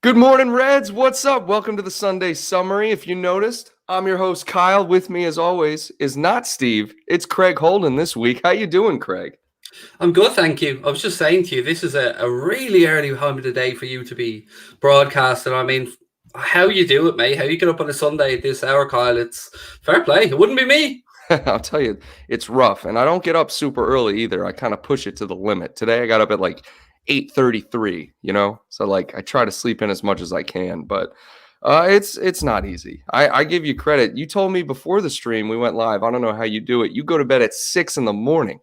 Good morning, Reds. What's up? Welcome to the Sunday Summary. If you noticed, I'm your host, Kyle. With me, as always, is not Steve. It's Craig Houlden this week. How you doing, Craig? I'm good, thank you. I was just saying to you, this is a really early time of the day for you to be broadcasting. I mean, how you do it, mate? How you get up on a Sunday at this hour, Kyle? It's fair play. It wouldn't be me. I'll tell you, it's rough, and I don't get up super early either. I kind of push it to the limit. Today, I got up at like 8:33. So like I try to sleep in as much as I can, but it's not easy. I give you credit. You told me before the stream we went live. I don't know how you do it. You go to bed at 6 in the morning.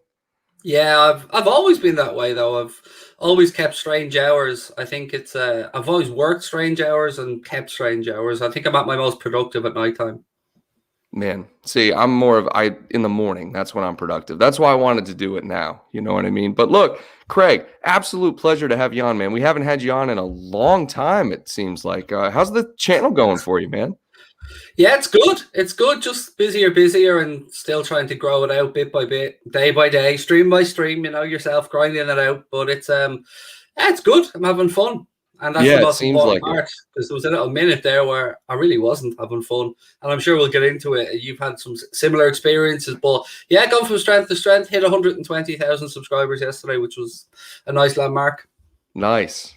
Yeah, I've always been that way though. I've always kept strange hours. I think it's I've always worked strange hours and kept strange hours. I think I'm at my most productive at nighttime. Man, see, I'm more of in the morning. That's when I'm productive. That's why I wanted to do it now. You know what I mean? But look, Craig, absolute pleasure to have you on, man. We haven't had you on in a long time, it seems like. How's the channel going for you, man? Yeah, it's good. It's good. Just busier, and still trying to grow it out bit by bit, day by day, stream by stream. You know yourself grinding it out, but yeah, it's good. I'm having fun, and that's the Yeah, it most seems important like it. part. Because there was a little minute there where I really wasn't having fun, and I'm sure we'll get into it. You've had some similar experiences, but yeah, going from strength to strength, hit 120,000 subscribers yesterday, which was a nice landmark. Nice.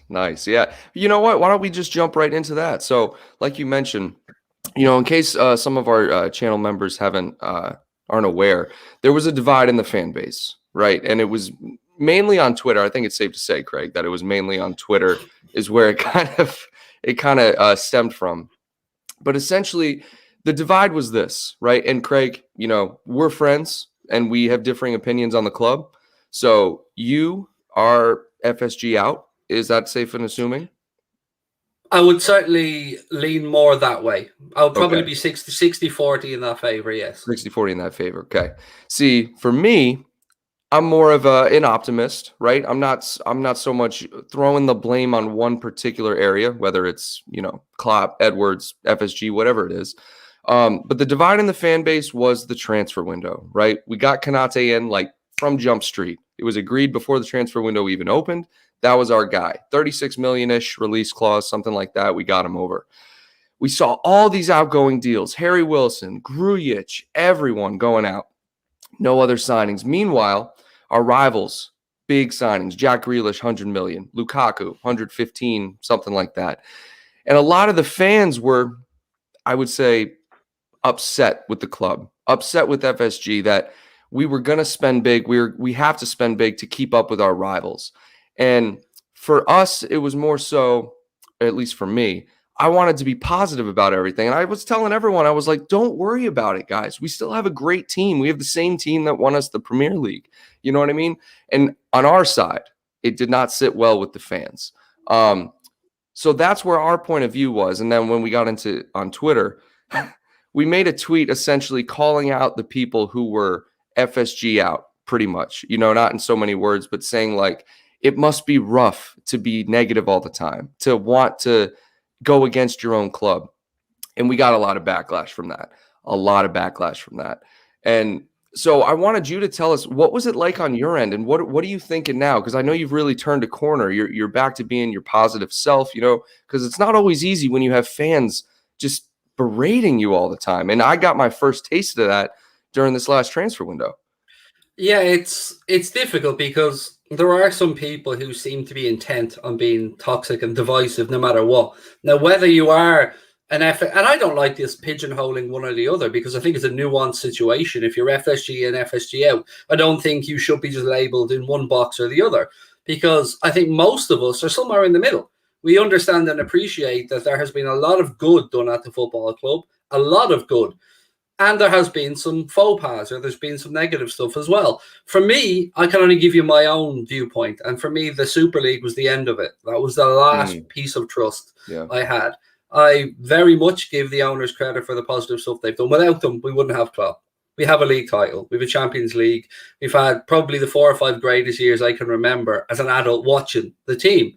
Yeah. You know what? Why don't we just jump right into that? So, like you mentioned, in case some of our channel members aren't aware, there was a divide in the fan base, right? And it was mainly on Twitter. I think it's safe to say, Craig, that it was mainly on Twitter is where it kind of stemmed from. But essentially, the divide was this, right? And Craig, we're friends and we have differing opinions on the club. So you are FSG out. Is that safe in assuming? I would certainly lean more that way. I would probably Okay. be 60-40 in that favor, yes. 60-40 in that favor. Okay. See, for me, I'm more of an optimist, right? I'm not so much throwing the blame on one particular area, whether it's, Klopp, Edwards, FSG, whatever it is. But the divide in the fan base was the transfer window, right? We got Konate in like from Jump Street. It was agreed before the transfer window even opened. That was our guy. 36 million-ish release clause, something like that. We got him over. We saw all these outgoing deals. Harry Wilson, Grujic, everyone going out. No other signings. Meanwhile, our rivals, big signings. Jack Grealish, 100 million. Lukaku, 115, something like that. And a lot of the fans were, I would say, upset with the club, upset with FSG that we were going to spend big. We have to spend big to keep up with our rivals. And for us, it was more so, at least for me, I wanted to be positive about everything. And I was telling everyone, I was like, don't worry about it, guys. We still have a great team. We have the same team that won us the Premier League. You know what I mean? And on our side, it did not sit well with the fans. So that's where our point of view was. And then when we got into on Twitter, we made a tweet essentially calling out the people who were FSG out, pretty much, not in so many words, but saying like, it must be rough to be negative all the time, to want to go against your own club. And we got a lot of backlash from that. And so I wanted you to tell us, what was it like on your end? And what are you thinking now? Because I know you've really turned a corner. You're back to being your positive self, because it's not always easy when you have fans just berating you all the time. And I got my first taste of that during this last transfer window. Yeah, it's difficult because there are some people who seem to be intent on being toxic and divisive no matter what. Now, whether you are and I don't like this pigeonholing one or the other because I think it's a nuanced situation. If you're FSG and FSG out, I don't think you should be just labeled in one box or the other because I think most of us are somewhere in the middle. We understand and appreciate that there has been a lot of good done at the football club, a lot of good. And there has been some faux pas or there's been some negative stuff as well. For me, I can only give you my own viewpoint. And for me, the Super League was the end of it. That was the last piece of trust I had. I very much give the owners credit for the positive stuff they've done. Without them, we wouldn't have Klopp. We have a league title. We have a Champions League. We've had probably the 4 or 5 greatest years I can remember as an adult watching the team.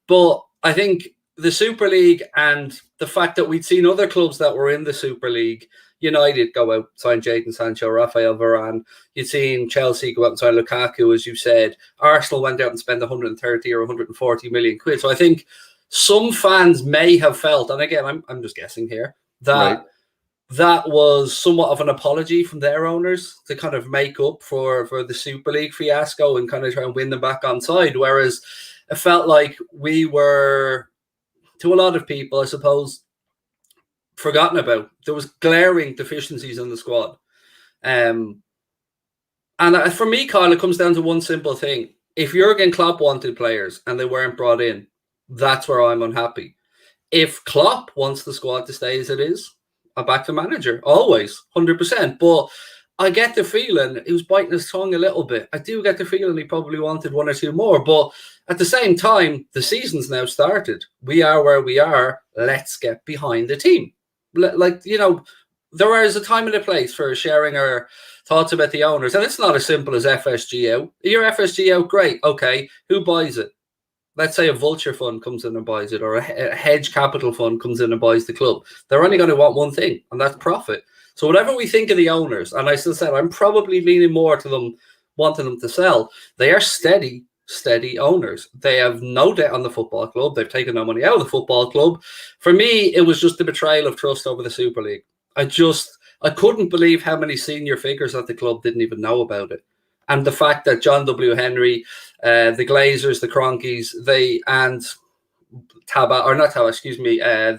But I think the Super League and the fact that we'd seen other clubs that were in the Super League, United go out, sign Jadon Sancho, Rafael Varane. You'd seen Chelsea go out and sign Lukaku, as you said. Arsenal went out and spent 130 or 140 million quid. So I think some fans may have felt, and again, I'm just guessing here, Right. that was somewhat of an apology from their owners to kind of make up for the Super League fiasco and kind of try and win them back on side. Whereas it felt like we were, to a lot of people, I suppose, forgotten about. There was glaring deficiencies in the squad. And for me, Kyle, it comes down to one simple thing. If Jurgen Klopp wanted players and they weren't brought in, that's where I'm unhappy. If Klopp wants the squad to stay as it is, I'm back to manager, always, 100%. But I get the feeling he was biting his tongue a little bit. I do get the feeling he probably wanted one or two more. But at the same time, the season's now started. We are where we are. Let's get behind the team. Like, you know, there is a time and a place for sharing our thoughts about the owners. And it's not as simple as FSG out. Your FSG out, great. Okay, who buys it? Let's say a vulture fund comes in and buys it, or a hedge capital fund comes in and buys the club. They're only going to want one thing, and that's profit. So whatever we think of the owners, and I still said I'm probably leaning more to them wanting them to sell, they are steady owners. They have no debt on the football club. They've taken no money out of the football club. For me, it was just the betrayal of trust over the Super League. I couldn't believe how many senior figures at the club didn't even know about it. And the fact that John W. Henry, the Glazers, the Cronkies, the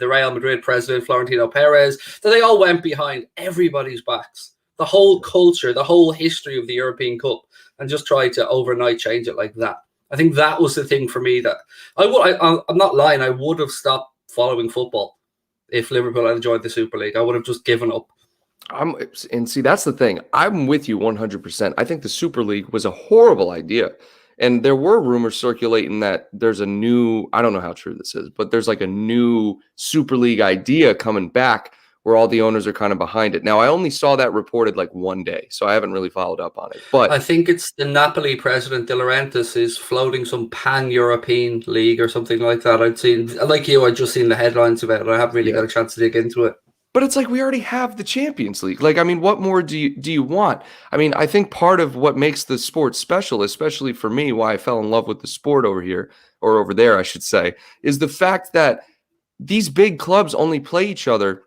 Real Madrid president, Florentino Perez, that they all went behind everybody's backs. The whole culture, the whole history of the European Cup, and just tried to overnight change it like that. I think that was the thing for me that I'm not lying, I would have stopped following football if Liverpool had joined the Super League. I would have just given up. And see, that's the thing. I'm with you 100%. I think the Super League was a horrible idea. And there were rumors circulating that there's a new, I don't know how true this is, but there's like a new Super League idea coming back where all the owners are kind of behind it. Now, I only saw that reported like one day, so I haven't really followed up on it. But I think it's the Napoli president, De Laurentiis, is floating some pan-European league or something like that. I'd just seen the headlines about it. I haven't really got a chance to dig into it. But it's like we already have the Champions League. Like, I mean, what more do you want? I mean, I think part of what makes the sport special, especially for me, why I fell in love with the sport over here, or over there, I should say, is the fact that these big clubs only play each other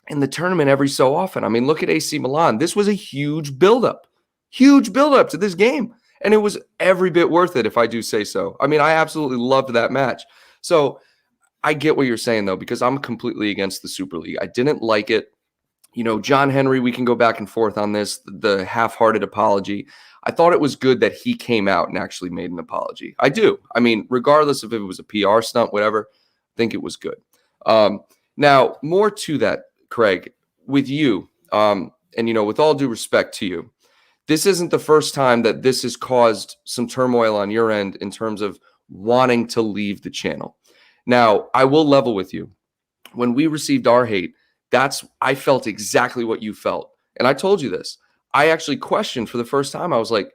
in the tournament every so often. I mean, look at AC Milan. This was a huge buildup to this game. And it was every bit worth it, if I do say so. I mean, I absolutely loved that match. So I get what you're saying, though, because I'm completely against the Super League. I didn't like it. You know, John Henry, we can go back and forth on this, the half-hearted apology. I thought it was good that he came out and actually made an apology. I do. I mean, regardless if it was a PR stunt, whatever, I think it was good. Now, more to that, Craig, with you, and, you know, with all due respect to you, this isn't the first time that this has caused some turmoil on your end in terms of wanting to leave the channel. Now, I will level with you. When we received our hate, I felt exactly what you felt. And I told you this. I actually questioned for the first time. I was like,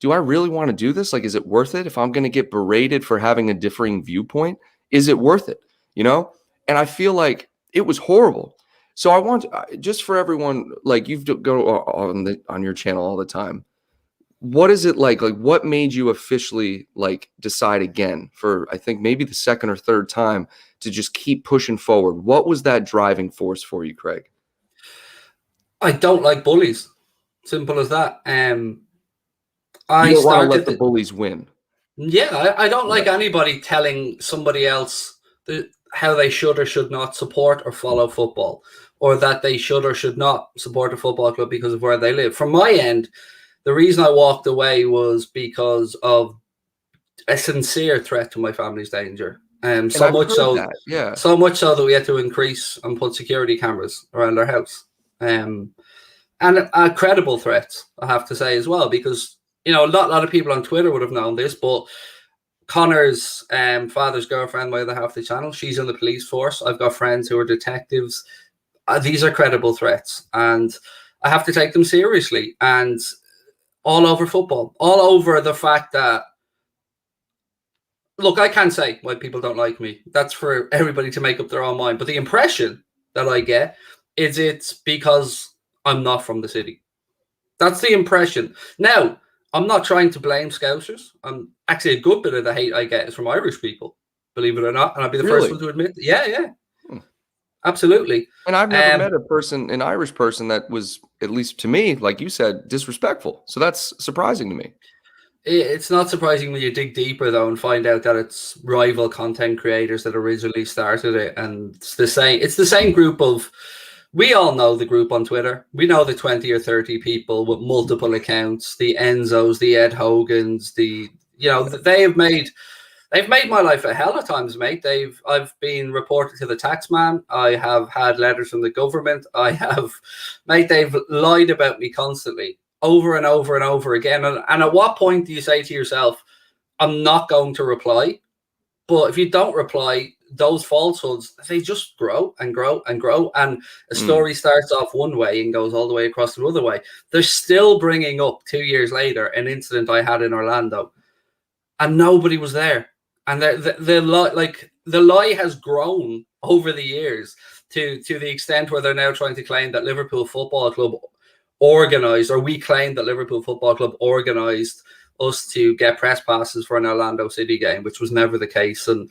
do I really want to do this? Like, is it worth it? If I'm going to get berated for having a differing viewpoint, is it worth it? You know? And I feel like it was horrible. So I want, just for everyone, like you've go on your channel all the time. What is it like? Like, what made you officially like decide again for, I think maybe the second or third time, to just keep pushing forward? What was that driving force for you, Craig? I don't like bullies. Simple as that. You don't want to let the bullies win. Yeah, I don't like anybody telling somebody else how they should or should not support or follow football, or that they should or should not support a football club because of where they live. From my end, the reason I walked away was because of a sincere threat to my family's danger. So much so that we had to increase and put security cameras around our house. And a credible threat, I have to say as well, because, you know, a lot of people on Twitter would have known this, but Connor's father's girlfriend, my other half of the channel, she's in the police force. I've got friends who are detectives. These are credible threats, and I have to take them seriously. And all over football, all over the fact that, look, I can't say why people don't like me. That's for everybody to make up their own mind. But the impression that I get is it's because I'm not from the city. That's the impression. Now, I'm not trying to blame Scousers. Actually, a good bit of the hate I get is from Irish people, believe it or not, and I'll be the first Really? one to admit, yeah, Hmm. absolutely. And I've never Um, met an Irish person that was, at least to me, like you said, disrespectful. So that's surprising to me. It's not surprising when you dig deeper though and find out that it's rival content creators that originally started it, and it's the same. It's the same group of. We all know the group on Twitter. We know the 20 or 30 people with multiple accounts, the Enzos, the Ed Hogans, they've made my life a hell of times, mate. I've been reported to the tax man. I have had letters from the government. They've lied about me constantly, over and over and over again. And at what point do you say to yourself, I'm not going to reply? But if you don't reply, those falsehoods, they just grow and grow and grow. And a story starts off one way and goes all the way across the other way. They're still bringing up 2 years later an incident I had in Orlando, and nobody was there. And the lie has grown over the years to the extent where they're now trying to claim that Liverpool Football Club organized, or we claim that Liverpool Football Club organized us to get press passes for an Orlando City game, which was never the case. And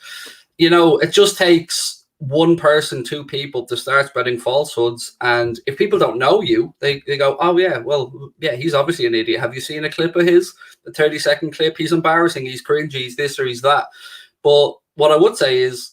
it just takes one person, two people to start spreading falsehoods. And if people don't know you, they go, oh yeah, well, yeah, he's obviously an idiot. Have you seen a clip of his? The 30-second clip? He's embarrassing, he's cringy, he's this or he's that. But what I would say is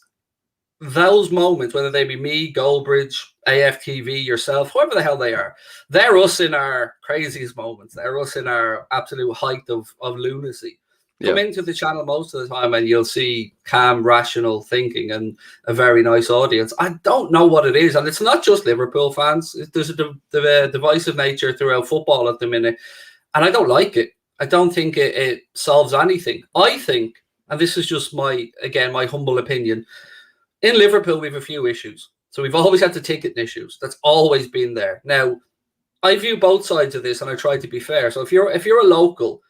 those moments, whether they be me, Goldbridge, AFTV, yourself, whoever the hell they are, they're us in our craziest moments. They're us in our absolute height of lunacy. Come into the channel most of the time and you'll see calm, rational thinking and a very nice audience. I don't know what it is. And it's not just Liverpool fans. There's a divisive nature throughout football at the minute. And I don't like it. I don't think it solves anything. I think, and this is just my humble opinion, in Liverpool, we have a few issues. So we've always had the ticketing issues. That's always been there. Now, I view both sides of this and I try to be fair. So if you're a local,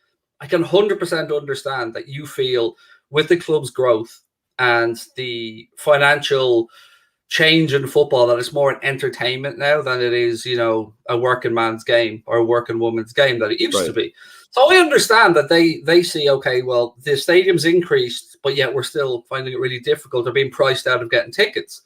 I can 100% understand that you feel with the club's growth and the financial change in football that it's more an entertainment now than it is, a working man's game or a working woman's game that it used to be. So I understand that they see, okay, well, the stadium's increased, but yet we're still finding it really difficult. They're being priced out of getting tickets.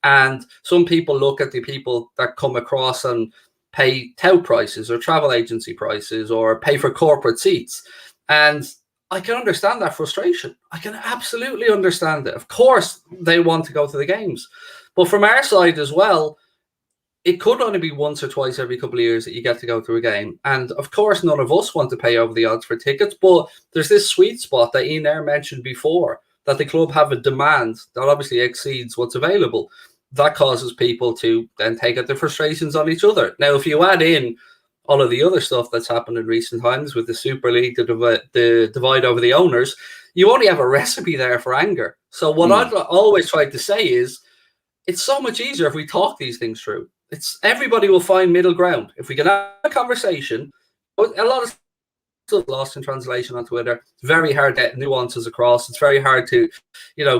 And some people look at the people that come across and pay tout prices or travel agency prices or pay for corporate seats. And I can understand that frustration. I can absolutely understand it. Of course, they want to go to the games. But from our side as well, it could only be once or twice every couple of years that you get to go to a game. And of course, none of us want to pay over the odds for tickets. But there's this sweet spot that Ian Eyre mentioned before, that the club have a demand that obviously exceeds what's available. That causes people to then take out their frustrations on each other. Now, if you add in all of the other stuff that's happened in recent times with the Super League, the divide over the owners, you only have a recipe there for anger. So what I'd always try to say is, it's so much easier if we talk these things through. Everybody will find middle ground. If we can have a conversation, a lot of stuff lost in translation on Twitter. It's very hard to get nuances across. It's very hard to,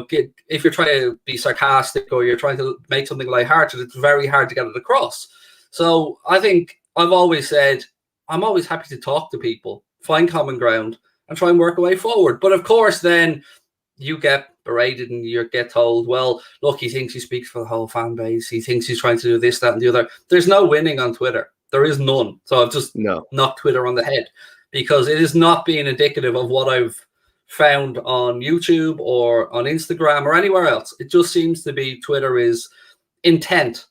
get, if you're trying to be sarcastic or you're trying to make something lighthearted, it's very hard to get it across. So I think I've always said, I'm always happy to talk to people, find common ground and try and work a way forward. But of course, then you get berated and you get told, well, look, he thinks he speaks for the whole fan base. He thinks he's trying to do this, that, and the other. There's no winning on Twitter. There is none. So I've just knocked Twitter on the head because it is not being indicative of what I've found on YouTube or on Instagram or anywhere else. It just seems to be Twitter is intent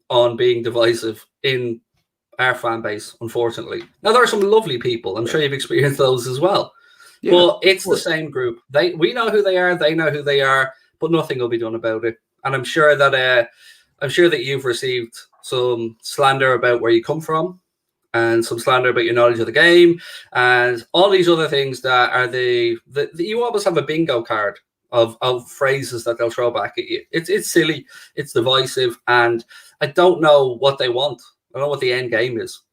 on being divisive in our fan base, unfortunately. Now, there are some lovely people. I'm sure you've experienced those as well. Yeah, but it's the same group. We know who they are. They know who they are. But nothing will be done about it. And I'm sure that you've received some slander about where you come from, and some slander about your knowledge of the game, and all these other things that are you always have a bingo card of phrases that they'll throw back at you. It's silly. It's divisive, and I don't know what they want. I don't know what the end game is.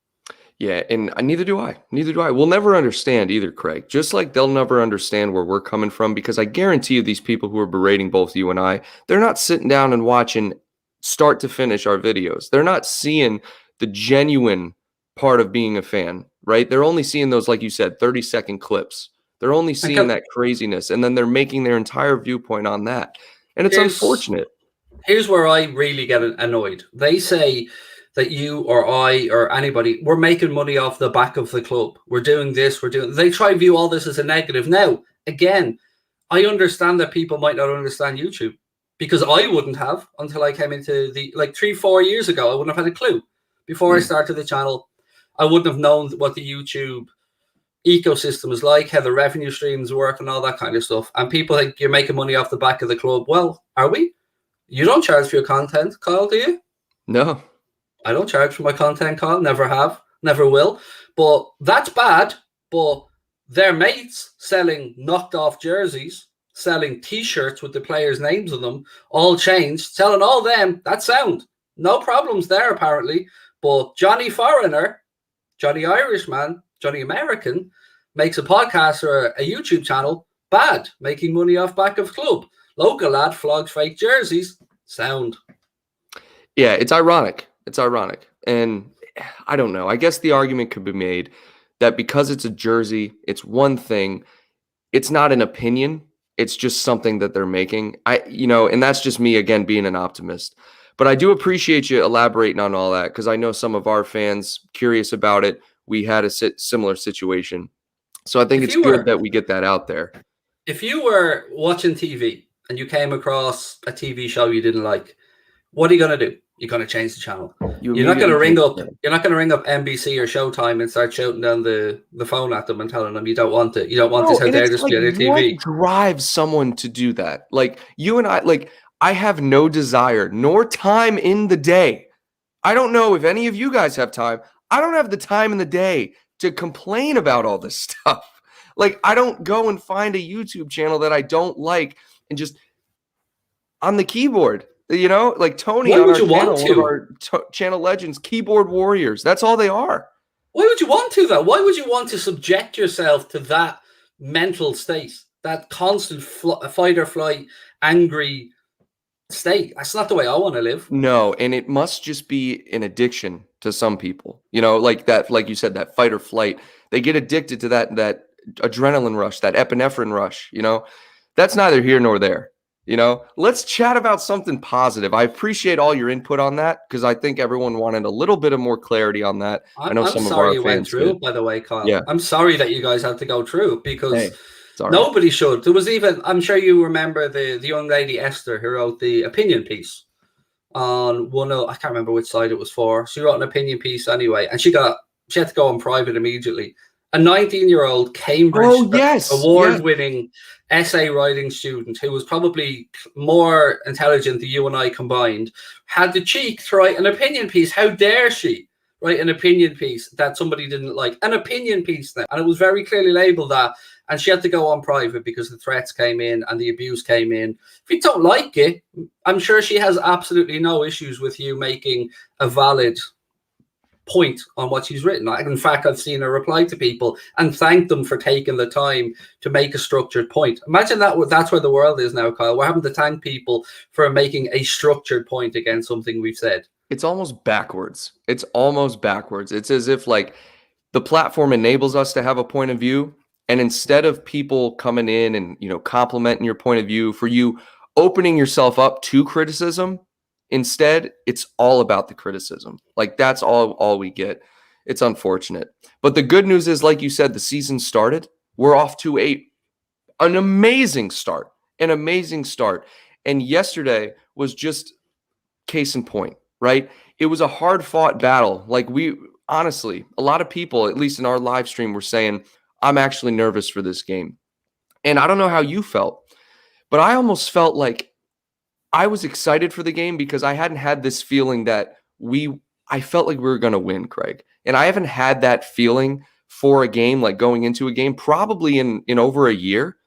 Yeah, and neither do I. Neither do I. We'll never understand either, Craig. Just like they'll never understand where we're coming from, because I guarantee you these people who are berating both you and I, they're not sitting down and watching start to finish our videos. They're not seeing the genuine part of being a fan, right? They're only seeing those, like you said, 30-second clips They're only seeing that craziness, and then they're making their entire viewpoint on that. And it's unfortunate. Here's where I really get annoyed. They say that you or I or anybody, we're making money off the back of the club. We're doing this, they try to view all this as a negative. Now, again, I understand that people might not understand YouTube, because I wouldn't have until I came into the, like 3-4 years ago. I wouldn't have had a clue. Before I started the channel, I wouldn't have known what the YouTube ecosystem is like, how the revenue streams work and all that kind of stuff. And people think you're making money off the back of the club. Well, are we? You don't charge for your content, Kyle, do you? No. I don't charge for my content, Kyle. Never have, never will. But that's bad. But their mates selling knocked off jerseys, selling T-shirts with the players' names on them, all changed, selling all them, that's sound. No problems there, apparently. But Johnny Foreigner, Johnny Irishman, Johnny American makes a podcast or a YouTube channel, bad, making money off back of club. Local lad flogs fake jerseys, sound. Yeah, it's ironic. It's ironic. And I don't know. I guess the argument could be made that because it's a jersey, it's one thing. It's not an opinion. It's just something that they're making. And that's just me, again, being an optimist. But I do appreciate you elaborating on all that, because I know some of our fans curious about it. We had a similar situation. So I think it's good that we get that out there. If you were watching TV and you came across a TV show you didn't like, what are you going to do? You're going to change the channel. You're not going to ring up. You're not going to ring up NBC or Showtime and start shouting down the phone at them and telling them you don't want it. You don't want this. How dare this be on your TV? What drives someone to do that? Like you and I, I have no desire nor time in the day. I don't know if any of you guys have time. I don't have the time in the day to complain about all this stuff. Like, I don't go and find a YouTube channel that I don't like and just on the keyboard, like Tony on our channel, one of our channel legends, keyboard warriors. That's all they are. Why would you want to, though? Why would you want to subject yourself to that mental state, that constant fight or flight, angry state? That's not the way I want to live. No, and it must just be an addiction to some people. Like that, like you said, that fight or flight. They get addicted to that adrenaline rush, that epinephrine rush. That's neither here nor there. Let's chat about something positive. I appreciate all your input on that, because I think everyone wanted a little bit of more clarity on that. I know some of our fans went through it, by the way, Kyle. Yeah. I'm sorry that you guys had to go through, because nobody should. There was even, I'm sure you remember the young lady Esther who wrote the opinion piece on I can't remember which side it was for. She wrote an opinion piece anyway, and she had to go on private immediately. A 19-year-old Cambridge award-winning essay writing student who was probably more intelligent than you and I combined had the cheek to write an opinion piece. How dare she write an opinion piece that somebody didn't like? An opinion piece now. And it was very clearly labeled that. And she had to go on private because the threats came in and the abuse came in. If you don't like it, I'm sure she has absolutely no issues with you making a valid point on what she's written. In fact, I've seen her reply to people and thank them for taking the time to make a structured point. Imagine that's where the world is now, Kyle. We're having to thank people for making a structured point against something we've said. It's almost backwards. It's as if like the platform enables us to have a point of view, and instead of people coming in and complimenting your point of view, for you opening yourself up to criticism, instead, it's all about the criticism. Like, that's all we get. It's unfortunate. But the good news is, like you said, the season started. We're off to an amazing start. And yesterday was just case in point, right? It was a hard-fought battle. Like, honestly, a lot of people, at least in our live stream, were saying, I'm actually nervous for this game. And I don't know how you felt, but I almost felt like I was excited for the game because I hadn't had this feeling that I felt like we were going to win, Craig. And I haven't had that feeling for a game, like going into a game, probably in over a year.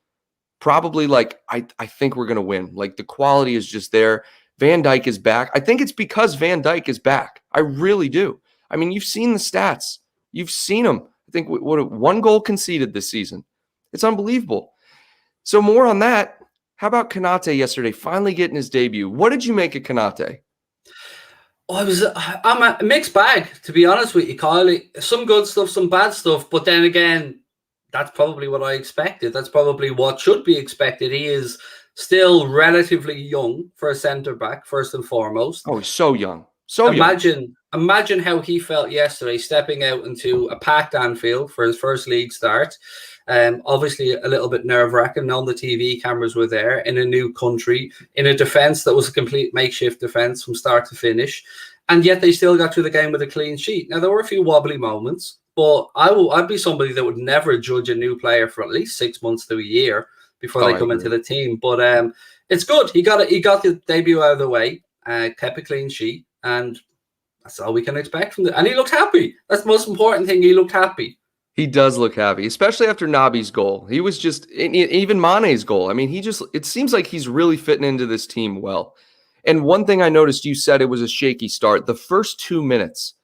Probably like, I think we're going to win. Like, the quality is just there. Van Dijk is back. I think it's because Van Dijk is back. I really do. I mean, you've seen the stats. You've seen him. I think one goal conceded this season. It's unbelievable. So more on that. How about Konate yesterday finally getting his debut? What did you make of Konate? I'm a mixed bag, to be honest with you, Kyle. Some good stuff, some bad stuff. But then again, that's probably what I expected. That's probably what should be expected. He is still relatively young for a centre back, first and foremost. Oh, he's so young. So young. Imagine how he felt yesterday stepping out into a packed Anfield for his first league start. Obviously a little bit nerve-wracking. None of the TV cameras were there, in a new country, in a defence that was a complete makeshift defence from start to finish. And yet they still got through the game with a clean sheet. Now, there were a few wobbly moments, but I'd be somebody that would never judge a new player for at least 6 months to a year before they come into the team. But it's good. He got the debut out of the way, kept a clean sheet, and that's all we can expect from it. And he looked happy. That's the most important thing. He looked happy. He does look happy, especially after Nabi's goal. He was just, even Mane's goal. I mean, it seems like he's really fitting into this team well. And one thing I noticed, you said it was a shaky start. The first 2 minutes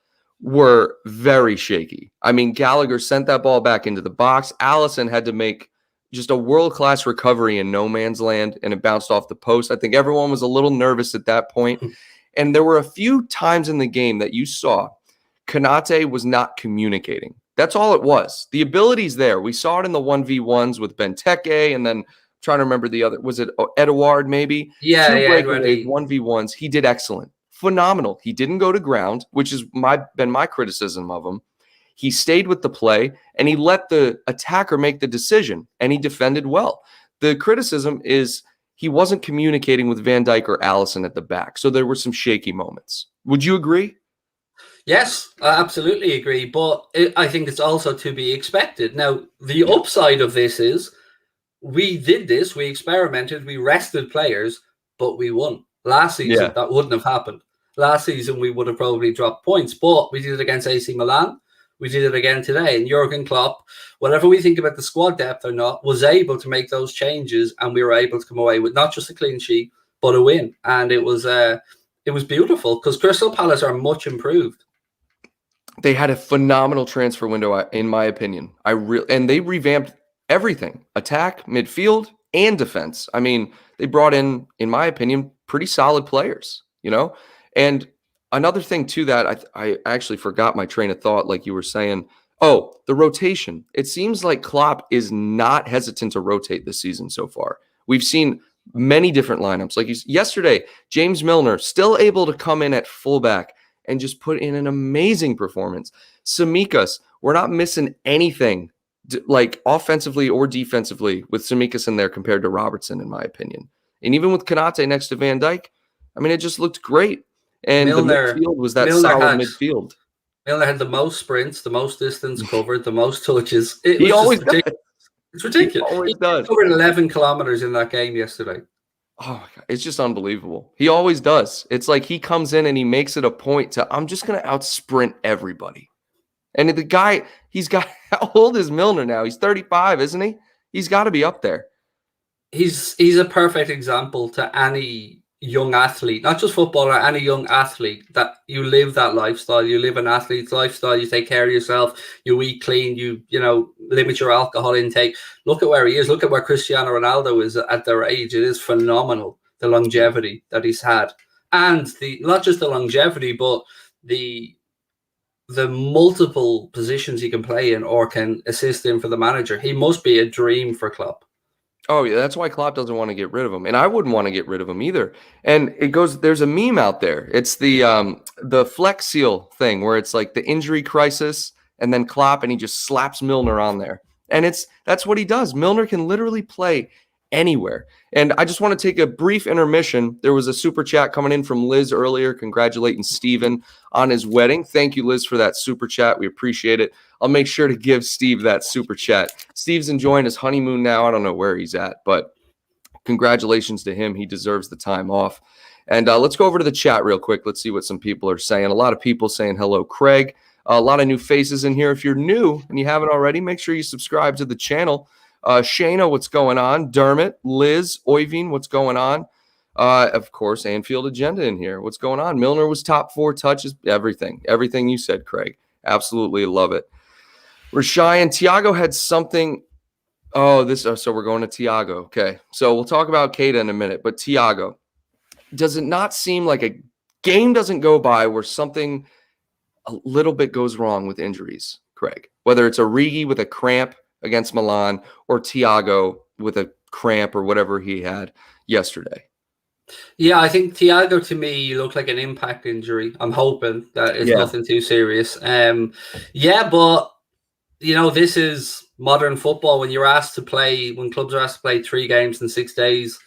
were very shaky. I mean, Gallagher sent that ball back into the box. Allison had to make just a world-class recovery in no man's land, and it bounced off the post. I think everyone was a little nervous at that point. And there were a few times in the game that you saw Konate was not communicating. That's all it was. The ability's there. We saw it in the 1v1s with Benteke, and then trying to remember the other, was it Edouard maybe? Yeah, breakaways, 1v1s. He did excellent. Phenomenal. He didn't go to ground, which has been my criticism of him. He stayed with the play, and he let the attacker make the decision, and he defended well. The criticism is he wasn't communicating with Van Dijk or Allison at the back, so there were some shaky moments. Would you agree? Yes, I absolutely agree. But I think it's also to be expected. Now, the upside of this is we did this, we experimented, we rested players, but we won. Last season, that wouldn't have happened. Last season, we would have probably dropped points, but we did it against AC Milan. We did it again today. And Jurgen Klopp, whatever we think about the squad depth or not, was able to make those changes, and we were able to come away with not just a clean sheet, but a win. And it was beautiful because Crystal Palace are much improved. They had a phenomenal transfer window, in my opinion. And they revamped everything: attack, midfield, and defense. I mean, they brought in my opinion, pretty solid players, And another thing to that, I actually forgot my train of thought, like you were saying. Oh, the rotation. It seems like Klopp is not hesitant to rotate this season so far. We've seen many different lineups. Like yesterday, James Milner still able to come in at fullback and just put in an amazing performance. Tsimikas, we're not missing anything like offensively or defensively with Tsimikas in there compared to Robertson, in my opinion. And even with Konate next to Van Dijk, I mean, it just looked great. And Milner, the midfield was that solid midfield. Milner had the most sprints, the most distance covered, the most touches. He always does. It's ridiculous. He always does. Covered 11 kilometers in that game yesterday. Oh my God, it's just unbelievable. He always does. It's like he comes in and he makes it a point to, I'm just going to out sprint everybody. And the guy, how old is Milner now? He's 35, isn't he? He's got to be up there. He's a perfect example to any young athlete, not just footballer, any young athlete, that you live that lifestyle. You live an athlete's lifestyle. You take care of yourself. You eat clean. You limit your alcohol intake. Look at where he is. Look at where Cristiano Ronaldo is at their age. It is phenomenal, the longevity that he's had, and not just the longevity, but the multiple positions he can play in or can assist in for the manager. He must be a dream for Klopp. Oh, yeah, that's why Klopp doesn't want to get rid of him. And I wouldn't want to get rid of him either. And there's a meme out there. It's the Flex Seal thing where it's like the injury crisis and then Klopp, and he just slaps Milner on there. And that's what he does. Milner can literally play anywhere. And I just want to take a brief intermission. There was a super chat coming in from Liz earlier, congratulating Steven on his wedding. Thank you, Liz, for that super chat. We appreciate it. I'll make sure to give Steve that super chat. Steve's enjoying his honeymoon now. I don't know where he's at, but congratulations to him. He deserves the time off. And let's go over to the chat real quick. Let's see what some people are saying. A lot of people saying hello, Craig. A lot of new faces in here. If you're new and you haven't already, make sure you subscribe to the channel. Shayna, what's going on? Dermot, Liz, Oyvind, what's going on? Of course, Anfield Agenda in here. What's going on? Milner was top 4 touches. Everything you said, Craig. Absolutely love it. Rashai and Thiago had something. So we're going to Thiago. Okay. So we'll talk about Keita in a minute, but Thiago, does it not seem like a game doesn't go by where something a little bit goes wrong with injuries, Craig? Whether it's Origi with a cramp, against Milan, or Thiago with a cramp or whatever he had yesterday. Yeah, I think Thiago to me looked like an impact injury. I'm hoping that it's nothing too serious. Yeah, but this is modern football. When clubs are asked to play 3 games in 6 days,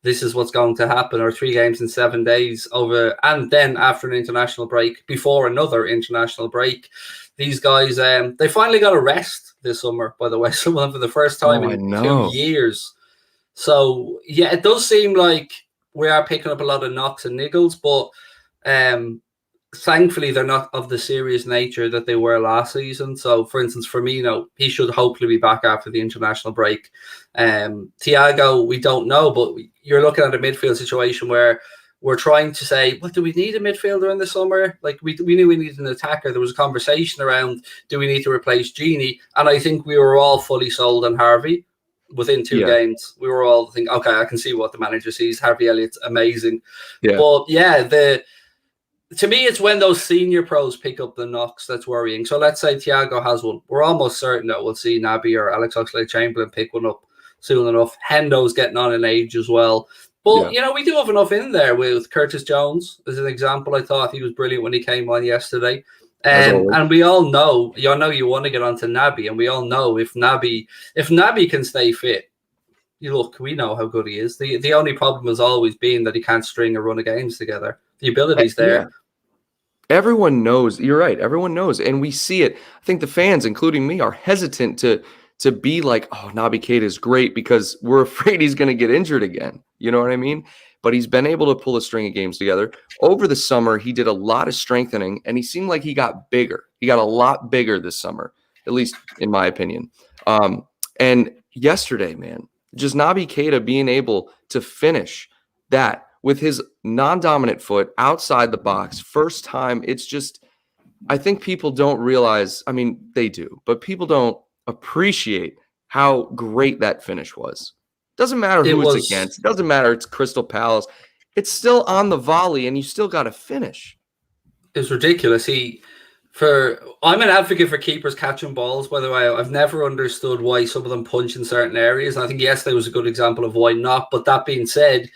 this is what's going to happen, or 3 games in 7 days and then after an international break, before another international break. These guys, they finally got a rest this summer, by the way, some of them for the first time in 2 years. So, yeah, it does seem like we are picking up a lot of knocks and niggles, but thankfully they're not of the serious nature that they were last season. So, for instance, Firmino, he should hopefully be back after the international break. Thiago, we don't know, but you're looking at a midfield situation where we're trying to say, well, do we need a midfielder in the summer? Like, we knew we needed an attacker. There was a conversation around, do we need to replace Gini? And I think we were all fully sold on Harvey. Within 2 games, we were all thinking, okay, I can see what the manager sees. Harvey Elliott's amazing. Yeah. But yeah, to me, it's when those senior pros pick up the knocks that's worrying. So let's say Thiago has one. We're almost certain that we'll see Naby or Alex Oxlade-Chamberlain pick one up soon enough. Hendo's getting on in age as well. But, we do have enough in there with Curtis Jones as an example. I thought he was brilliant when he came on yesterday. And we all know, you want to get onto Naby, and we all know if Naby can stay fit, we know how good he is. The only problem has always been that he can't string a run of games together. The ability's there. Yeah. Everyone knows. You're right. Everyone knows, and we see it. I think the fans, including me, are hesitant to be like, oh, Naby Keita is great, because we're afraid he's going to get injured again. You know what I mean? But he's been able to pull a string of games together. Over the summer, he did a lot of strengthening, and he seemed like he got bigger. He got a lot bigger this summer, at least in my opinion. And yesterday, man, just Naby Keita being able to finish that with his non-dominant foot outside the box, first time, it's just, I think people don't realize, I mean, they do, but people don't appreciate how great that finish was. Doesn't matter who it's against. It doesn't matter. It's Crystal Palace. It's still on the volley, and you still got to finish. It's ridiculous. I'm an advocate for keepers catching balls, by the way. I've never understood why some of them punch in certain areas. And I think yesterday was a good example of why not. But that being said,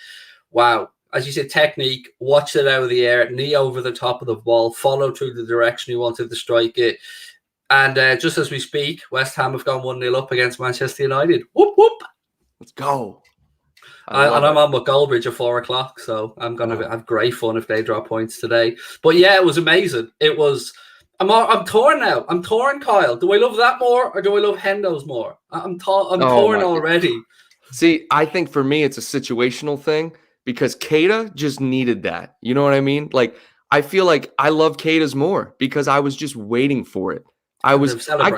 wow, as you said, technique, watch it out of the air, knee over the top of the ball, follow through the direction you wanted to strike it. And just as we speak, West Ham have gone 1-0 up against Manchester United. Whoop, whoop. Let's go. I'm on with Goldbridge at 4:00, so I'm going to have great fun if they draw points today. But yeah, it was amazing. It was. I'm torn now. I'm torn, Kyle. Do I love that more, or do I love Hendo's more? I'm torn already. See, I think for me, it's a situational thing, because Keita just needed that. You know what I mean? Like, I feel like I love Keita's more because I was just waiting for it. I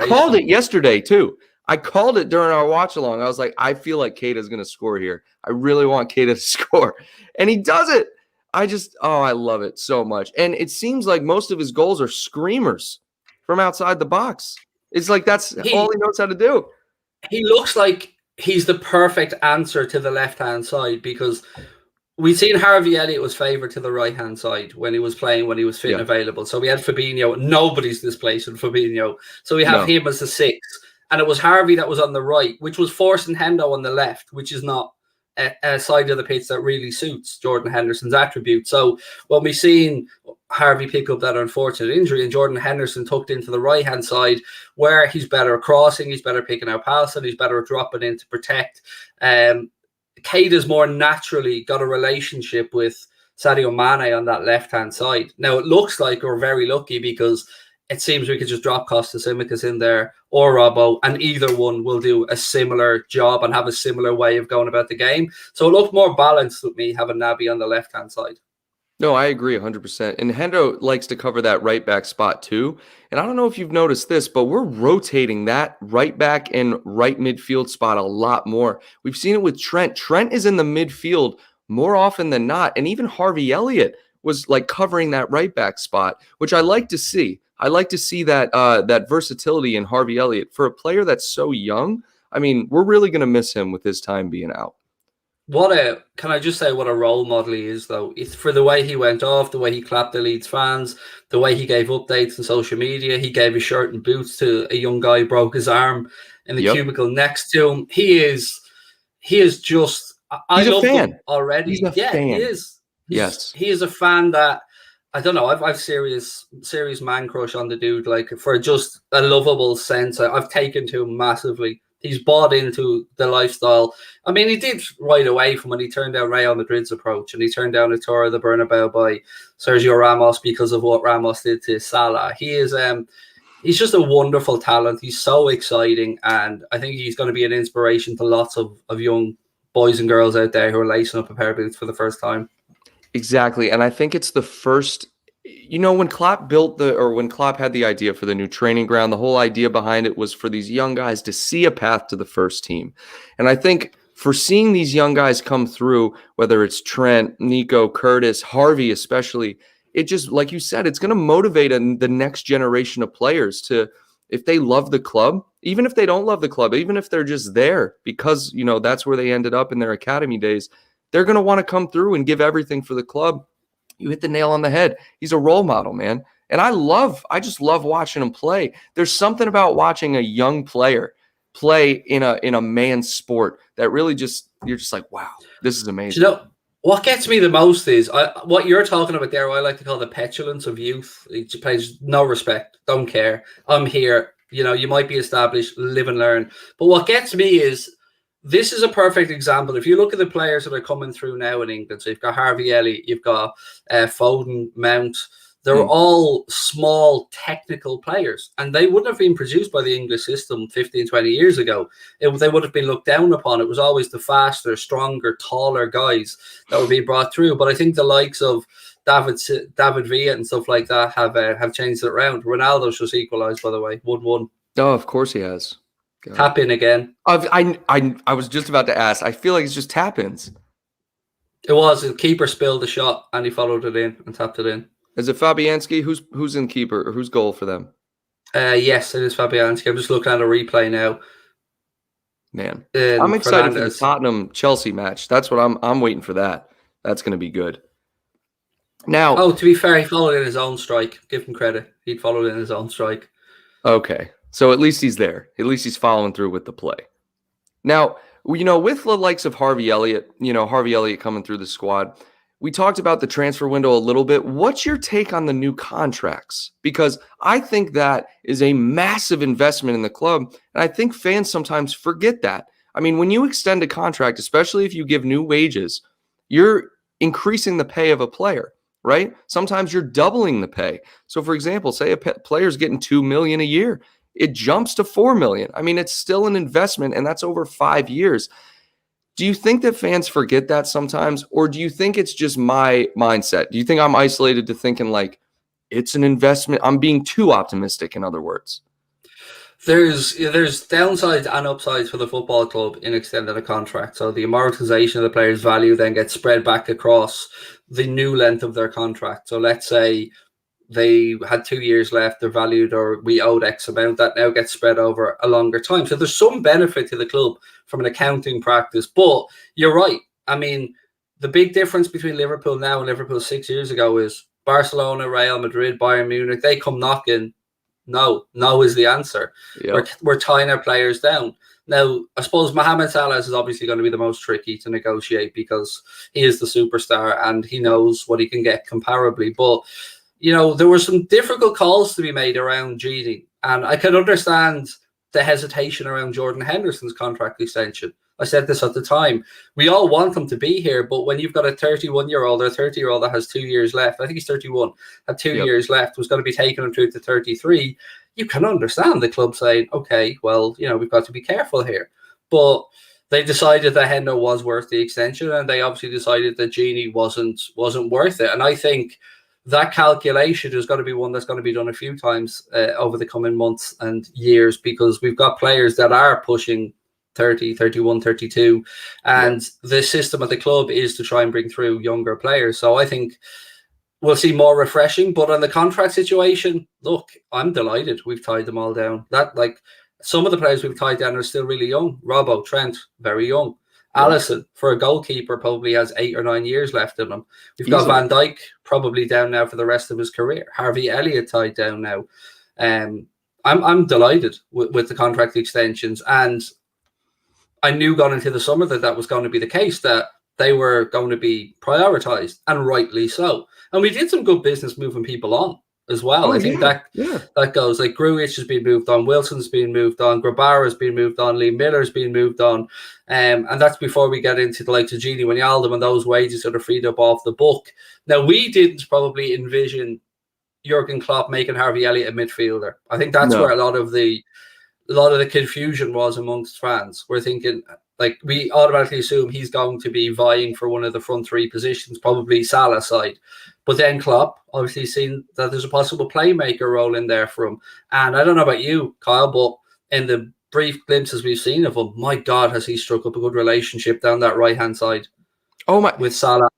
called it yesterday too. I called it during our watch along. I was like, I feel like Keita's going to score here. I really want Keita to score. And he does it. I love it so much. And it seems like most of his goals are screamers from outside the box. It's like that's all he knows how to do. He looks like he's the perfect answer to the left-hand side, because we've seen Harvey Elliott was favoured to the right-hand side when he was playing, when he was fit and available. So we had Fabinho. Nobody's displacing Fabinho. So we have him as the 6. And it was Harvey that was on the right, which was forcing Hendo on the left, which is not a side of the pitch that really suits Jordan Henderson's attribute. So when we seen Harvey pick up that unfortunate injury and Jordan Henderson tucked into the right-hand side, where he's better at crossing, he's better picking out passing, he's better at dropping in to protect. Keita's more naturally got a relationship with Sadio Mane on that left-hand side. Now, it looks like we're very lucky, because it seems we could just drop Costa Simicas in there or Robbo, and either one will do a similar job and have a similar way of going about the game. So it looked more balanced with me having Naby on the left-hand side. No, I agree 100%. And Hendo likes to cover that right back spot too. And I don't know if you've noticed this, but we're rotating that right back and right midfield spot a lot more. We've seen it with Trent. Trent is in the midfield more often than not. And even Harvey Elliott was like covering that right back spot, which I like to see. I like to see that that versatility in Harvey Elliott for a player that's so young. I mean, we're really going to miss him with his time being out. Can I just say what a role model he is, though? It's for the way he went off, the way he clapped the Leeds fans, the way he gave updates on social media. He gave his shirt and boots to a young guy who broke his arm. in the Yep. cubicle next to him. He is just. I He's a love him fan. already. He's a Yeah, he fan. is. Yes. He is a fan that I don't know. I've serious man crush on the dude. Like for just a lovable sense, I've taken to him massively. He's bought into the lifestyle. I mean, he did right away from when he turned down Real Madrid's approach, and he turned down a tour of the Bernabeu by Sergio Ramos because of what Ramos did to Salah. He's just a wonderful talent. He's so exciting, and I think he's going to be an inspiration to lots of young boys and girls out there who are lacing up a pair of boots for the first time. Exactly. And I think it's the first, when Klopp when Klopp had the idea for the new training ground, the whole idea behind it was for these young guys to see a path to the first team. And I think for seeing these young guys come through, whether it's Trent, Nico, Curtis, Harvey, especially, it just, like you said, it's going to motivate the next generation of players to, if they love the club, even if they don't love the club, even if they're just there because, that's where they ended up in their academy days, they're going to want to come through and give everything for the club. You hit the nail on the head. He's a role model, man. And I just love watching him play. There's something about watching a young player play in a man's sport that really you're just like, wow, this is amazing. What gets me the most is what you're talking about there. I like to call the petulance of youth. He plays no respect, don't care. I'm here. You might be established, live and learn. But what gets me is this is a perfect example. If you look at the players that are coming through now in England, so you've got Harvey Elliott, you've got Foden, Mount. They're all small technical players, and they wouldn't have been produced by the English system 15, 20 years ago. They would have been looked down upon. It was always the faster, stronger, taller guys that were being brought through. But I think the likes of David Villa and stuff like that have changed it around. Ronaldo's just equalised, by the way, 1-1. Oh, of course he has. God. Tap in again. I was just about to ask. I feel like it's just tap ins. It was. The keeper spilled the shot and he followed it in and tapped it in. Is it Fabianski? Who's in keeper or who's goal for them? Yes, it is Fabianski. I'm just looking at a replay now. Man, I'm excited for the Tottenham-Chelsea match. That's what I'm waiting for that. That's going to be good. Now, to be fair, he followed in his own strike. Give him credit. He'd followed in his own strike. Okay. So at least he's there. At least he's following through with the play. Now, with the likes of Harvey Elliott, coming through the squad, we talked about the transfer window a little bit. What's your take on the new contracts? Because I think that is a massive investment in the club, and I think fans sometimes forget that. I mean, when you extend a contract, especially if you give new wages, you're increasing the pay of a player, right? Sometimes you're doubling the pay. So, for example, say a player's getting $2 million a year. It jumps to $4 million. I mean, it's still an investment, and that's over 5 years. Do you think that fans forget that sometimes, or do you think it's just my mindset? Do you think I'm isolated to thinking like it's an investment? I'm being too optimistic, in other words. There's downsides and upsides for the football club in extending a contract. So the amortization of the player's value then gets spread back across the new length of their contract. So let's say they had 2 years left, they're valued, or we owed X amount, that now gets spread over a longer time. So there's some benefit to the club from an accounting practice. But you're right. I mean, the big difference between Liverpool now and Liverpool 6 years ago is Barcelona, Real Madrid, Bayern Munich, they come knocking. No is the answer. Yep. We're tying our players down. Now, I suppose Mohamed Salah is obviously going to be the most tricky to negotiate because he is the superstar and he knows what he can get comparably. But there were some difficult calls to be made around Gini, and I could understand the hesitation around Jordan Henderson's contract extension. I said this at the time. We all want him to be here, but when you've got a 31-year-old or a 30-year-old that has 2 years left, I think he's 31, had 2 years left, was going to be taking him through to 33, you can understand the club saying, okay, well, we've got to be careful here. But they decided that Hendo was worth the extension, and they obviously decided that Gini wasn't worth it. And I think that calculation is going to be one that's going to be done a few times over the coming months and years, because we've got players that are pushing 30, 31, 32. And the system at the club is to try and bring through younger players. So I think we'll see more refreshing. But on the contract situation, look, I'm delighted we've tied them all down. Some of the players we've tied down are still really young. Robbo, Trent, very young. Alisson, for a goalkeeper, probably has 8 or 9 years left in him. We've got Van Dijk probably down now for the rest of his career. Harvey Elliott tied down now. I'm delighted with the contract extensions, and I knew going into the summer that was going to be the case, that they were going to be prioritized, and rightly so. And we did some good business moving people on as well. Oh I think yeah, yeah. that goes, like, Grujic has been moved on, Wilson's been moved on, Grabara has been moved on, Lee Miller's been moved on, and that's before we get into the likes of Gini Wijnaldum and those wages that are freed up off the book. Now, we didn't probably envision Jurgen Klopp making Harvey Elliott a midfielder. I think that's where No, a lot of the confusion was amongst fans. We're thinking, like, we automatically assume he's going to be vying for one of the front three positions, probably Salah side. But then Klopp obviously seen that there's a possible playmaker role in there for him. And I don't know about you, Kyle, but in the brief glimpses we've seen of him, my God, has he struck up a good relationship down that right-hand side oh my, with Salah.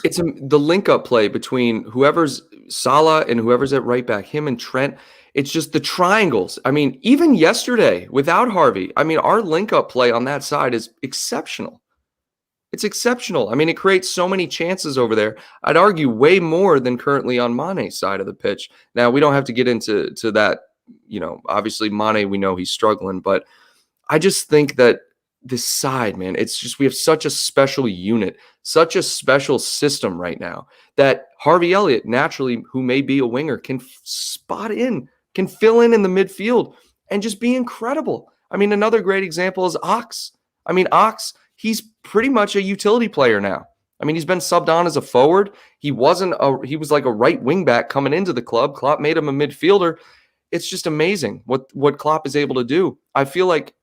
it's the link up play between whoever's Salah and whoever's at right back, him and Trent. It's just the triangles. I mean, even yesterday without Harvey, I mean, our link up play on that side is exceptional. It's exceptional. I mean, it creates so many chances over there. I'd argue way more than currently on Mane's side of the pitch. Now, we don't have to get into that. You know, obviously Mane, we know he's struggling, but I just think that this side, man, it's just, we have such a special unit, such a special system right now that Harvey Elliott, naturally, who may be a winger, can spot in, can fill in the midfield and just be incredible. I mean, another great example is Ox. I mean, Ox, he's pretty much a utility player now. I mean, he's been subbed on as a forward. He was like a right wing back coming into the club. Klopp made him a midfielder. It's just amazing what Klopp is able to do. I feel like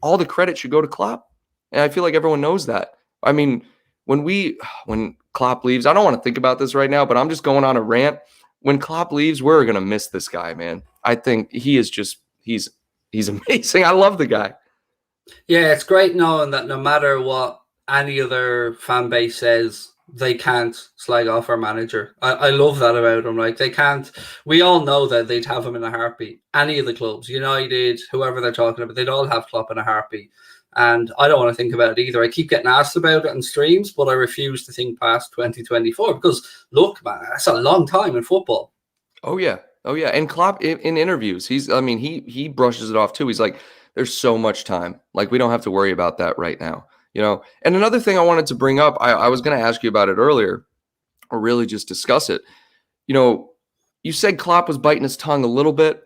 all the credit should go to Klopp. And I feel like everyone knows that. I mean, when Klopp leaves, I don't want to think about this right now, but I'm just going on a rant. When Klopp leaves, we're going to miss this guy, man. I think he is just, he's amazing. I love the guy. Yeah, it's great knowing that no matter what any other fan base says, they can't slag off our manager. I love that about him. Like, they can't. We all know that they'd have him in a heartbeat. Any of the clubs, United, whoever they're talking about, they'd all have Klopp in a heartbeat. And I don't want to think about it either. I keep getting asked about it on streams, but I refuse to think past 2024 because, look, man, that's a long time in football. Oh yeah. And Klopp in interviews, he brushes it off too. He's like, there's so much time. Like, we don't have to worry about that right now. And another thing I wanted to bring up, I was going to ask you about it earlier, or really just discuss it. You said Klopp was biting his tongue a little bit.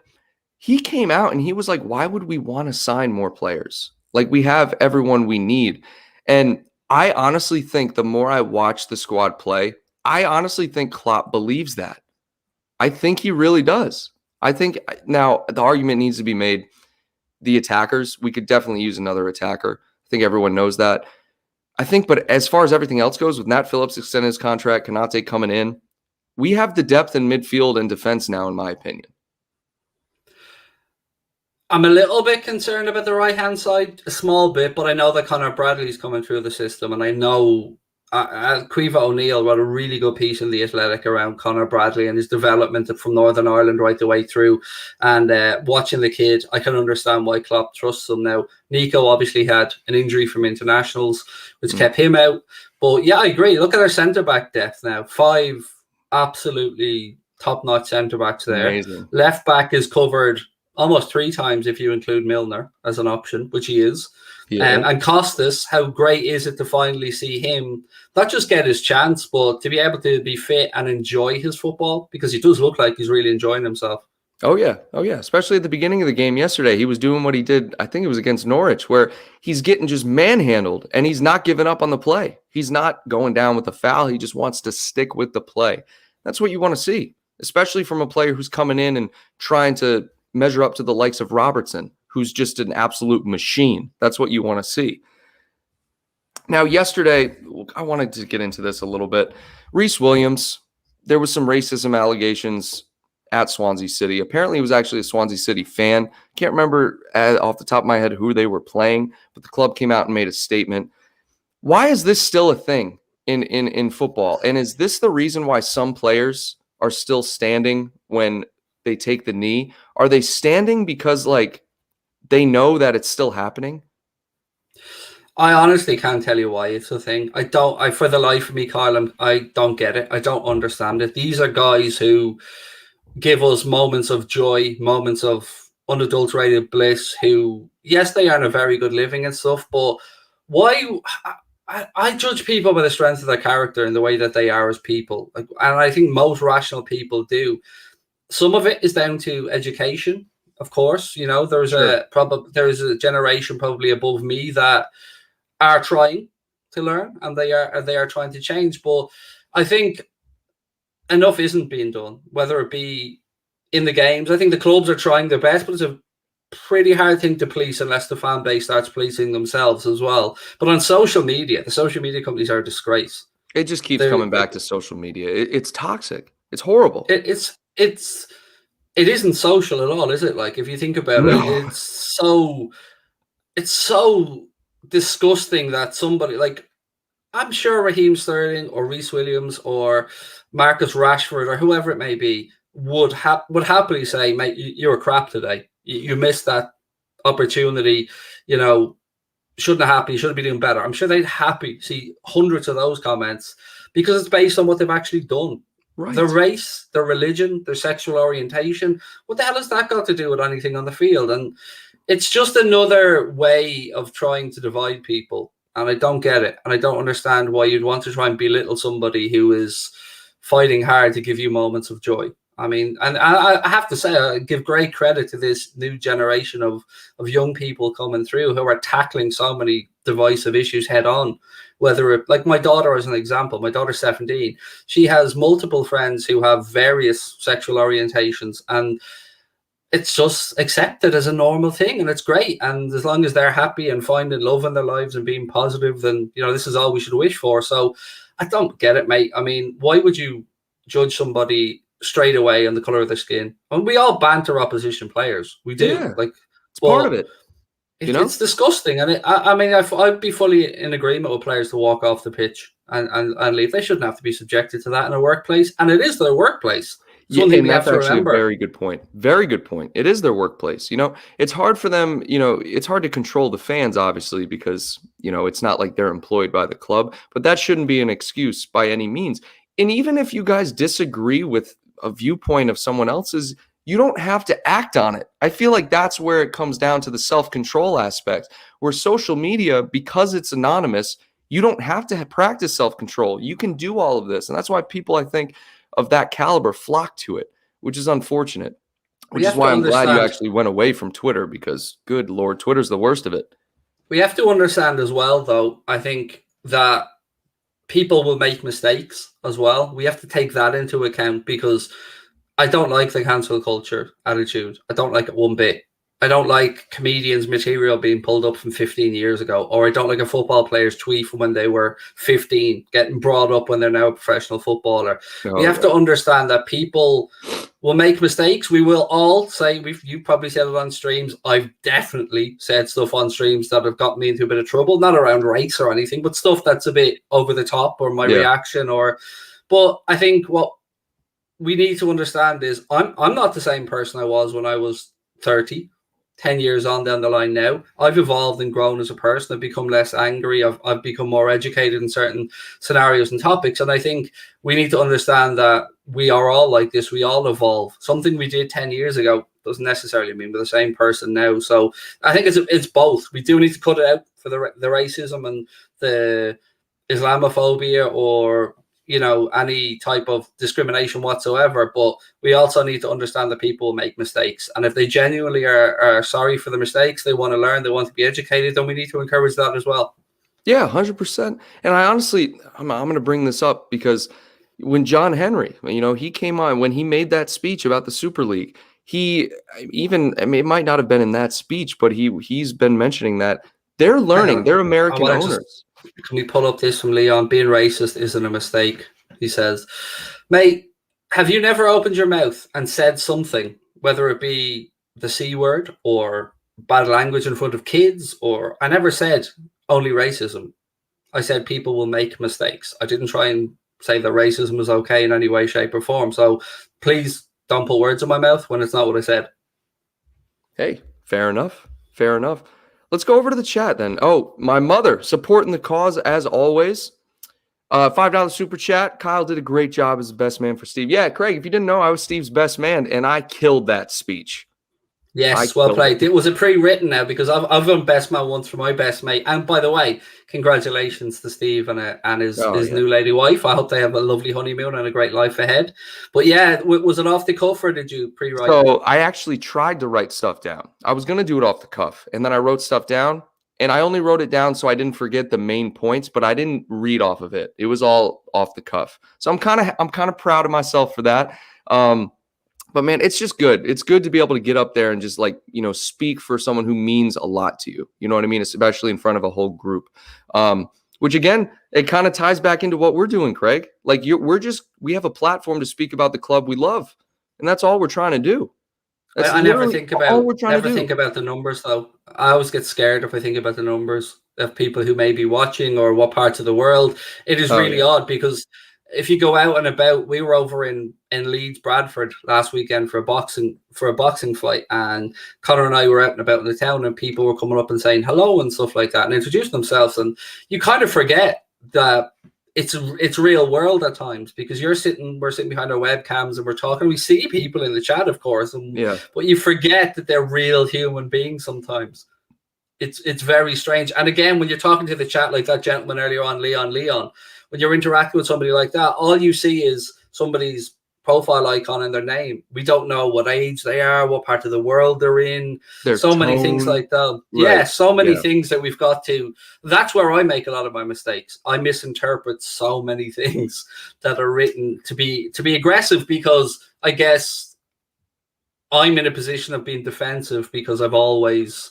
He came out and he was like, why would we want to sign more players? Like, we have everyone we need. And I honestly think the more I watch the squad play, I honestly think Klopp believes that. I think he really does. I think now the argument needs to be made. The attackers, we could definitely use another attacker. I think everyone knows that. But as far as everything else goes, with Nat Phillips extending his contract, Konate coming in, we have the depth in midfield and defense now, in my opinion. I'm a little bit concerned about the right-hand side, a small bit, but I know that Conor Bradley's coming through the system, and I know Caoimhe O'Neill wrote a really good piece in The Athletic around Conor Bradley and his development from Northern Ireland right the way through. And watching the kid, I can understand why Klopp trusts him now. Nico obviously had an injury from internationals, which kept him out. But yeah, I agree. Look at our centre-back depth now. 5 absolutely top-notch centre-backs there. Amazing. Left-back is covered almost 3 times if you include Milner as an option, which he is. Yeah. And Costas, how great is it to finally see him not just get his chance, but to be able to be fit and enjoy his football, because he does look like he's really enjoying himself. Oh, yeah. Especially at the beginning of the game yesterday. He was doing what he did, I think it was against Norwich, where he's getting just manhandled and he's not giving up on the play. He's not going down with the foul. He just wants to stick with the play. That's what you want to see, especially from a player who's coming in and trying to measure up to the likes of Robertson, who's just an absolute machine. That's what you want to see. Now, yesterday, I wanted to get into this a little bit. Reece Williams, there was some racism allegations at Swansea City. Apparently, he was actually a Swansea City fan. Can't remember off the top of my head who they were playing, but the club came out and made a statement. Why is this still a thing in football? And is this the reason why some players are still standing when they take the knee? Are they standing because, like, they know that it's still happening? I honestly can't tell you why it's a thing. For the life of me, Kyle, I don't get it. I don't understand it. These are guys who give us moments of joy, moments of unadulterated bliss, who, yes, they earn a very good living and stuff, but why? I judge people by the strength of their character and the way that they are as people. And I think most rational people do. Some of it is down to education, of course. You know, Sure. there's a generation probably above me that are trying to learn, and they are trying to change. But I think enough isn't being done, whether it be in the games. I think the clubs are trying their best, but it's a pretty hard thing to police unless the fan base starts policing themselves as well. But on social media, the social media companies are a disgrace. It just keeps They're coming back to social media. It's toxic. It's horrible. it isn't social at all, is it? Like, if you think about it, No. it's so disgusting that somebody like, I'm sure Raheem Sterling or Reece Williams or Marcus Rashford or whoever it may be would happily say, "Mate, you're a crap today. You missed that opportunity. You know, shouldn't have happened. You should have been doing better." I'm sure they'd happy see hundreds of those comments because it's based on what they've actually done. Their Right. race, their religion, their sexual orientation. What the hell has that got to do with anything on the field? And it's just another way of trying to divide people. And I don't get it. And I don't understand why you'd want to try and belittle somebody who is fighting hard to give you moments of joy. I mean, and I have to say, I give great credit to this new generation of young people coming through who are tackling so many divisive issues head on. Whether it, like my daughter, as an example, my daughter's 17, she has multiple friends who have various sexual orientations, and it's just accepted as a normal thing, and it's great. And as long as they're happy and finding love in their lives and being positive, then, you know, this is all we should wish for. So I don't get it, mate. I mean, why would you judge somebody straight away on the color of their skin? And we all banter opposition players, we do. Yeah. Like, It's part but of it, you know? it's disgusting. And I mean, I'd be fully in agreement with players to walk off the pitch and leave. They shouldn't have to be subjected to that in a workplace, and it is their workplace. It's Yeah, one thing and we have that's to actually a remember. very good point. Very good point. It is their workplace. It's hard for them, it's hard to control the fans, obviously, because, it's not like they're employed by the club, but that shouldn't be an excuse by any means. And even if you guys disagree with a viewpoint of someone else's, you don't have to act on it. I feel like that's where it comes down to the self-control aspect, where social media, because it's anonymous, you don't have to practice self-control. You can do all of this. And that's why people, I think, of that caliber flock to it, which is unfortunate, We which is have to why I'm glad you understand. actually went away from Twitter because, good Lord, Twitter's the worst of it. We have to understand as well, though. I think that people will make mistakes as well. We have to take that into account because I don't like the cancel culture attitude. I don't like it one bit. I don't like comedians' material being pulled up from 15 years ago, or I don't like a football player's tweet from when they were 15 getting brought up when they're now a professional footballer. We Oh, have yeah. to understand that people will make mistakes. We will all say, you probably said it on streams. I've definitely said stuff on streams that have got me into a bit of trouble, not around race or anything, but stuff that's a bit over the top, or my Yeah. reaction, but I think what we need to understand is I'm not the same person I was when I was 30, 10 years on down the line now. I've evolved and grown as a person. I've become less angry. I've become more educated in certain scenarios and topics. And I think we need to understand that we are all like this. We all evolve. Something we did 10 years ago doesn't necessarily mean we're the same person now. So I think it's both. We do need to cut it out for the racism and the Islamophobia, or any type of discrimination whatsoever, but we also need to understand that people make mistakes, and if they genuinely are sorry for the mistakes, they want to learn, they want to be educated, then we need to encourage that as well. Yeah, 100%. And I honestly, I'm going to bring this up because when John Henry, he came on, when he made that speech about the Super League, it might not have been in that speech, but he's been mentioning that they're learning, they're I American want to just owners. Can we pull up this from Leon? Being racist isn't a mistake, he says. Mate, have you never opened your mouth and said something, whether it be the C word or bad language in front of kids? Or I never said only racism. I said people will make mistakes. I didn't try and say that racism is okay in any way, shape, or form. So please don't put words in my mouth when it's not what I said. Hey, fair enough. Fair enough. Let's go over to the chat then. Oh, my mother supporting the cause as always. $5 super chat. Kyle did a great job as the best man for Steve. Yeah, Craig, if you didn't know, I was Steve's best man, and I killed that speech. I Yes, well killed played. it. It was a pre-written now because I've done best man once for my best mate. And by the way, congratulations to Steve and Oh, his yeah. new lady wife. I hope they have a lovely honeymoon and a great life ahead. But yeah, was it off the cuff or did you pre-write? So I actually tried to write stuff down. I was going to do it off the cuff, and then I wrote stuff down, and I only wrote it down so I didn't forget the main points, but I didn't read off of it. It was all off the cuff. So I'm kind of proud of myself for that. But man, it's just good. It's good to be able to get up there and just like, speak for someone who means a lot to you. You know what I mean? Especially in front of a whole group. Which again, it kind of ties back into what we're doing, Craig. Like we have a platform to speak about the club we love. And that's all we're trying to do. That's I never literally think all about we're trying to do. think about the numbers though. I always get scared if I think about the numbers of people who may be watching or what parts of the world. It is Oh, really yeah. odd because if you go out and about, we were over in Leeds, Bradford last weekend for a boxing fight, and Connor and I were out and about in the town, and people were coming up and saying hello and stuff like that and introducing themselves, and you kind of forget that it's real world at times because we're sitting behind our webcams and we're talking. We see people in the chat, of course, Yeah. but you forget that they're real human beings sometimes. It's very strange. And again, when you're talking to the chat like that gentleman earlier on, Leon, when you're interacting with somebody like that, all you see is somebody's profile icon and their name. We don't know what age they are, what part of the world they're in. Their So many things tone. like that. Right. Yeah, so many Yeah. things that we've got to. That's where I make a lot of my mistakes. I misinterpret so many things that are written to be aggressive because I guess I'm in a position of being defensive because I've always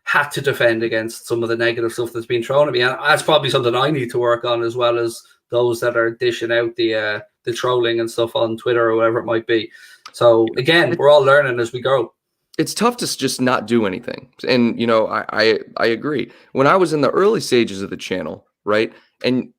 had to defend against some of the negative stuff that's been thrown at me, and that's probably something I need to work on as well as those that are dishing out the trolling and stuff on Twitter or whatever it might be. So again, we're all learning as we go. It's tough to just not do anything, and I agree. When I was in the early stages of the channel, right, and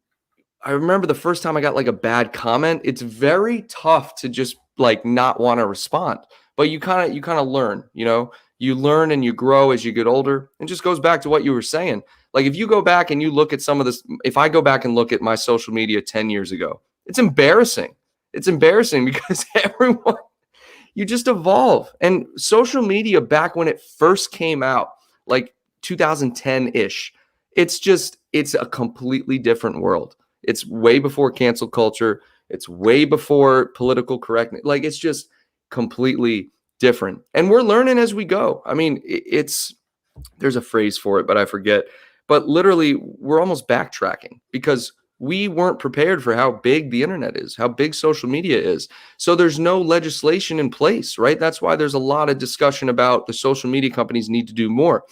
I remember the first time I got like a bad comment, it's very tough to just like not want to respond. But you kind of learn, you learn and you grow as you get older. It just goes back to what you were saying. Like if you go back and you look at some of this, if I go back and look at my social media 10 years ago, it's embarrassing. It's embarrassing because everyone, you just evolve. And social media back when it first came out, like 2010-ish, it's a completely different world. It's way before cancel culture. It's way before political correctness. Like it's just completely different. And we're learning as we go. I mean, there's a phrase for it, but I forget. But literally, we're almost backtracking because we weren't prepared for how big the internet is, how big social media is. So there's no legislation in place, right? That's why there's a lot of discussion about the social media companies need to do more.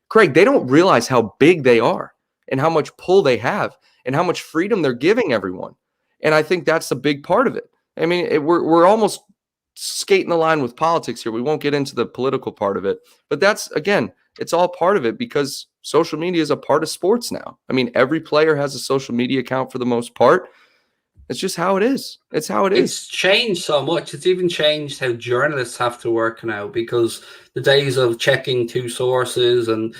Craig, they don't realize how big they are and how much pull they have and how much freedom they're giving everyone. And I think that's a big part of it. I mean, we're almost skating the line with politics here. We won't get into the political part of it, but that's, again, it's all part of it because social media is a part of sports now. I mean, every player has a social media account for the most part. It's just how it is. It's how it is. It's changed so much. It's even changed how journalists have to work now because the days of checking two sources and,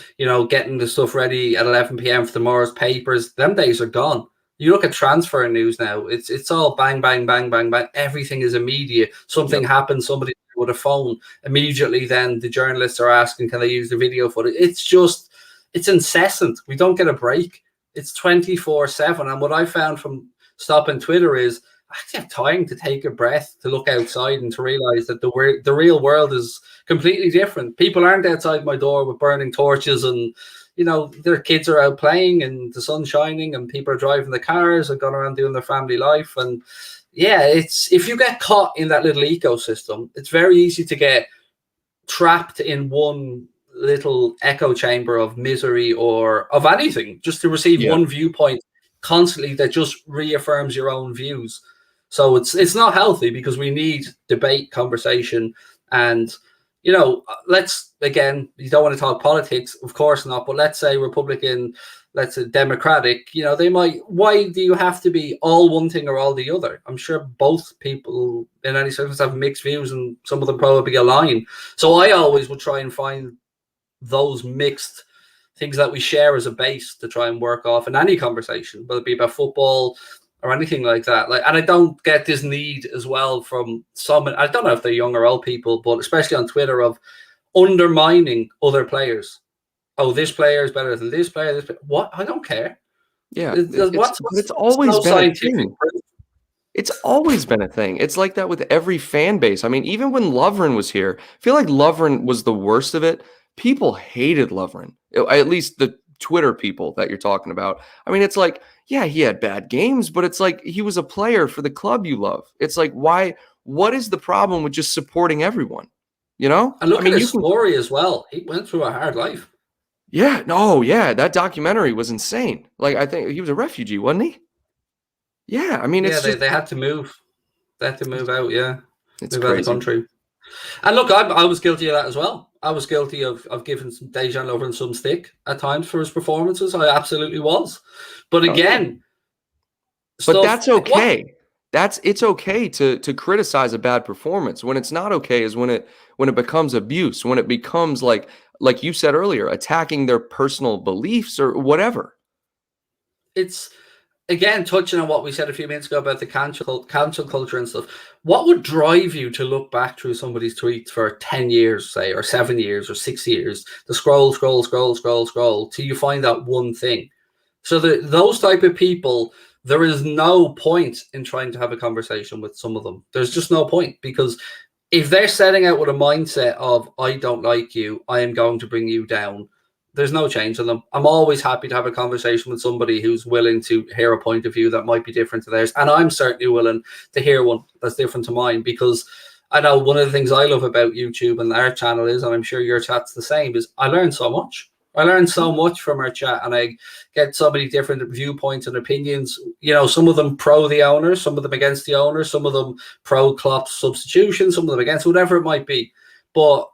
getting the stuff ready at 11 p.m. for tomorrow's papers, them days are gone. You look at transfer news now, it's all bang, bang, bang, bang, bang. Everything is immediate. Something happens, somebody with a phone, immediately then the journalists are asking, can they use the video footage? It's incessant. We don't get a break. It's 24/7. And what I found from stopping Twitter is I actually have time to take a breath, to look outside and to realize that the real world is completely different. People aren't outside my door with burning torches and their kids are out playing and the sun's shining and people are driving the cars and going around doing their family life. And yeah, it's if you get caught in that little ecosystem, it's very easy to get trapped in one little echo chamber of misery or of anything, just to receive one viewpoint constantly that just reaffirms your own views. So it's not healthy because we need debate, conversation, and let's, again, you don't want to talk politics, of course not, but let's say Republican, let's say Democratic, they might, why do you have to be all one thing or all the other? I'm sure both people in any circumstance have mixed views and some of them probably align. So I always would try and find those mixed things that we share as a base to try and work off in any conversation, whether it be about football or anything like that. Like, and I don't get this need as well from some. I don't know if they're young or old people, but especially on Twitter, of undermining other players. Oh, this player is better than this player. What? I don't care. Yeah, It's always no been a scientific thing. proof. It's always been a thing. It's like that with every fan base. I mean, even when Lovren was here, I feel like Lovren was the worst of it. People hated Lovren, at least the Twitter people that you're talking about. I mean, it's like, yeah, he had bad games, but it's like he was a player for the club you love. It's like, why? What is the problem with just supporting everyone? You know? And look I mean, at you his can. story as well. He went through a hard life. Yeah, no, yeah, that documentary was insane. Like, I think he was a refugee, wasn't he? Yeah, I mean, Yeah, it's just they had to move. They had to move out. Yeah, it's move out of the crazy. country. And look, I was guilty of that as well. I was guilty of giving Dejan Lovren some stick at times for his performances. I absolutely was. But Oh, yeah. again, But stuff that's like what? okay. It's okay to criticize a bad performance. When it's not okay is when it becomes abuse, when it becomes like you said earlier, attacking their personal beliefs or whatever. It's again touching on what we said a few minutes ago about the cancel culture and stuff. What would drive you to look back through somebody's tweets for 10 years, say, or 7 years or 6 years, to scroll till you find that one thing? So those type of people, there is no point in trying to have a conversation with some of them. There's just no point, because if they're setting out with a mindset of, I don't like you, I am going to bring you down, there's no change in them. I'm always happy to have a conversation with somebody who's willing to hear a point of view that might be different to theirs. And I'm certainly willing to hear one that's different to mine, because I know one of the things I love about YouTube and our channel is, and I'm sure your chat's the same, is I learn so much. I learn so much from our chat, and I get so many different viewpoints and opinions. You know, some of them pro the owner, some of them against the owner, some of them pro Klopp's substitution, some of them against, whatever it might be. But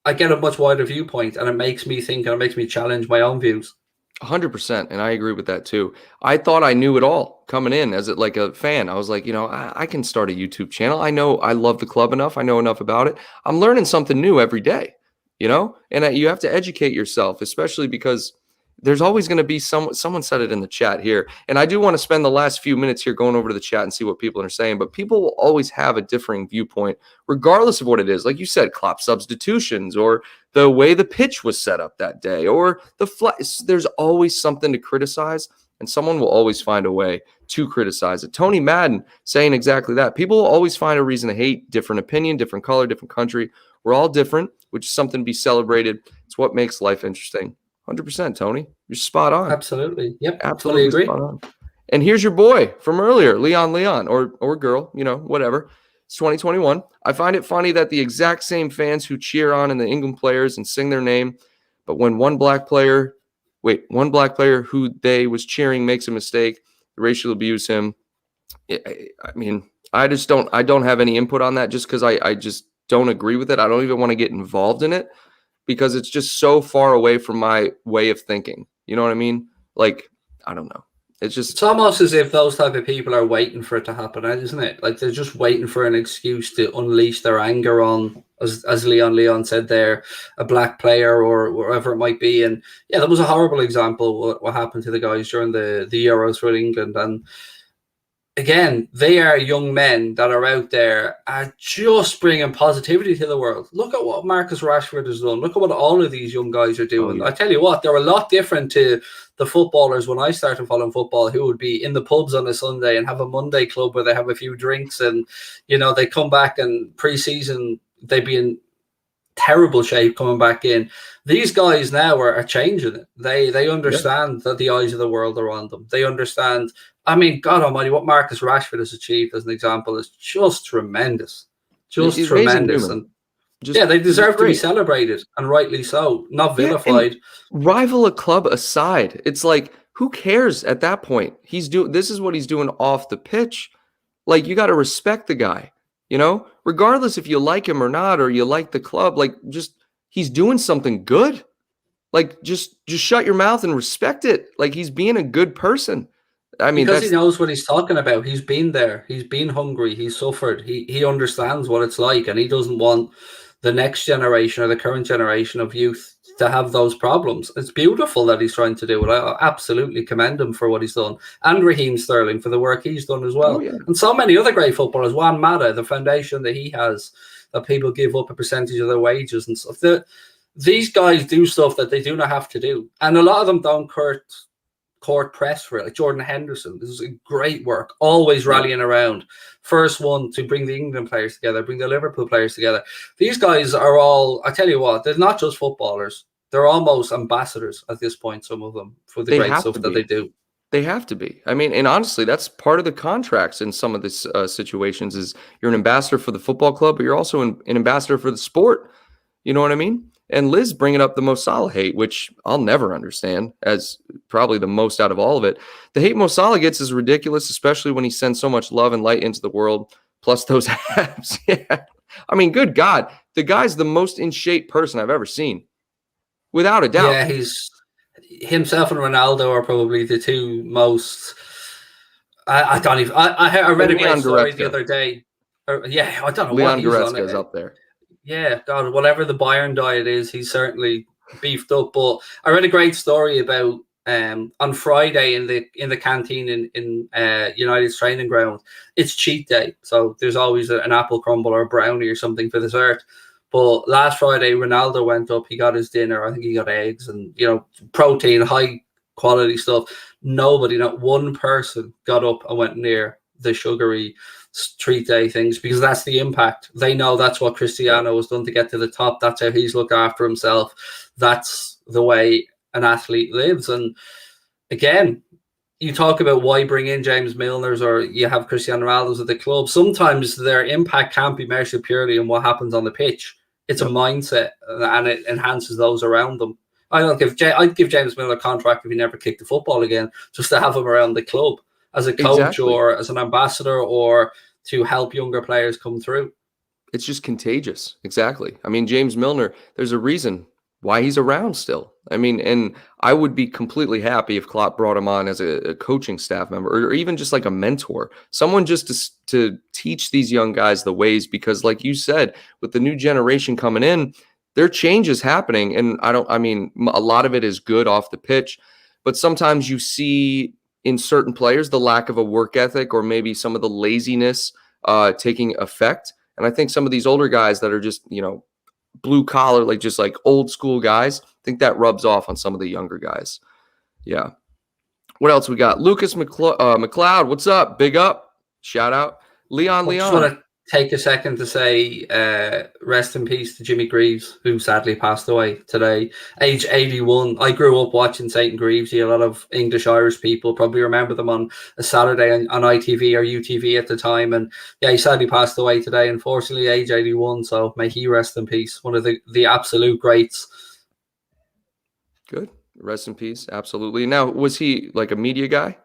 I get a much wider viewpoint, and it makes me think, and it makes me challenge my own views. 100%, and I agree with that too. I thought I knew it all coming in as like a fan. I was like, I can start a YouTube channel. I know I love the club enough. I know enough about it. I'm learning something new every day, and you have to educate yourself, especially because there's always going to be someone said it in the chat here. And I do want to spend the last few minutes here going over to the chat and see what people are saying, but people will always have a differing viewpoint, regardless of what it is. Like you said, Klopp substitutions, or the way the pitch was set up that day, or there's always something to criticize, and someone will always find a way to criticize it. Tony Madden saying exactly that. People will always find a reason to hate. Different opinion, different color, different country. We're all different, which is something to be celebrated. It's what makes life interesting. 100%, Tony. You're spot on. Absolutely. Yep. Absolutely Fully agree. spot on. And here's your boy from earlier, Leon, or girl, whatever. It's 2021. I find it funny that the exact same fans who cheer on in the England players and sing their name, but when one black player who they was cheering makes a mistake, racial abuse him. I mean, I don't have any input on that, just because I just don't agree with it. I don't even want to get involved in it, because it's just so far away from my way of thinking. You know what I mean? Like, I don't know. It's almost as if those type of people are waiting for it to happen, isn't it? Like, they're just waiting for an excuse to unleash their anger on, as Leon said there, a black player or wherever it might be. And yeah, that was a horrible example what happened to the guys during the Euros for England. And again, they are young men that are out there, are just bringing positivity to the world. Look at what Marcus Rashford has done. Look at what all of these young guys are doing. Oh, yeah. I tell you what, they're a lot different to the footballers when I started following football, who would be in the pubs on a Sunday and have a Monday club where they have a few drinks, and they come back, and pre-season they'd be in terrible shape coming back in. These guys now are changing it. They understand that the eyes of the world are on them. They understand. I mean, God Almighty, what Marcus Rashford has achieved as an example is just tremendous. He's tremendous. And they deserve to be celebrated, and rightly so, not vilified. Rival a club aside, it's like, who cares at that point? This is what he's doing off the pitch. Like, you got to respect the guy, regardless if you like him or not, or you like the club. Like, just, he's doing something good. Like, just shut your mouth and respect it. Like, he's being a good person. I mean, because he knows what he's talking about. He's been there. He's been hungry. He's suffered. He understands what it's like, and he doesn't want the next generation or the current generation of youth to have those problems. It's beautiful that he's trying to do it. I absolutely commend him for what he's done, and Raheem Sterling for the work he's done as well. Oh, yeah. And so many other great footballers. Juan Mata, the foundation that he has, that people give up a percentage of their wages and stuff. These guys do stuff that they do not have to do, and a lot of them don't court press for it. Like Jordan Henderson, this is a great work, always rallying around. First one to bring the England players together, bring the Liverpool players together. These guys are all, I tell you what, they're not just footballers. They're almost ambassadors at this point, some of them, for the great stuff that they do. They have to be. I mean, and honestly, that's part of the contracts in some of these situations is you're an ambassador for the football club, but you're also an ambassador for the sport. You know what I mean? And Liz bringing up the Mo Salah hate, which I'll never understand, as probably the most out of all of it. The hate Mo Salah gets is ridiculous, especially when he sends so much love and light into the world, plus those abs. Yeah. I mean, good God. The guy's the most in shape person I've ever seen, without a doubt. Yeah, he's himself and Ronaldo are probably the two most. I don't even. I read a great story the other day. Yeah, I don't know Leon what he's Goretzka on. is up there. Yeah, God, whatever the Bayern diet is, he's certainly beefed up. But I read a great story about on Friday in the canteen in United's training ground. It's cheat day, so there's always an apple crumble or a brownie or something for dessert. But last Friday, Ronaldo went up. He got his dinner. I think he got eggs and protein, high quality stuff. Nobody, not one person, got up and went near the sugary treat day things, because that's the impact. They know that's what Cristiano has done to get to the top. That's how he's looked after himself. That's the way an athlete lives. And again, you talk about why bring in James Milner's or you have Cristiano Ronaldo's at the club. Sometimes their impact can't be measured purely in what happens on the pitch. It's a mindset, and it enhances those around them. I'd give James Milner a contract if he never kicked the football again, just to have him around the club as a coach or as an ambassador or to help younger players come through. It's just contagious. Exactly. I mean, James Milner, there's a reason why he's around still. I mean, and I would be completely happy if Klopp brought him on as a coaching staff member or even just like a mentor, someone just to teach these young guys the ways, because like you said, with the new generation coming in, there are changes happening. And I mean, a lot of it is good off the pitch, but sometimes you see in certain players the lack of a work ethic or maybe some of the laziness taking effect. And I think some of these older guys that are just, blue collar, like just like old school guys, I think that rubs off on some of the younger guys. Yeah. What else we got? Lucas McLeod, what's up? Big up. Shout out. Leon. I just want to take a second to say rest in peace to Jimmy Greaves, who sadly passed away today, age 81. I grew up watching St. Greavesy. A lot of English-Irish people probably remember them on a Saturday on ITV or UTV at the time. And yeah, he sadly passed away today, unfortunately, age 81. So may he rest in peace. One of the absolute greats. Good. Rest in peace. Absolutely. Now, was he like a media guy?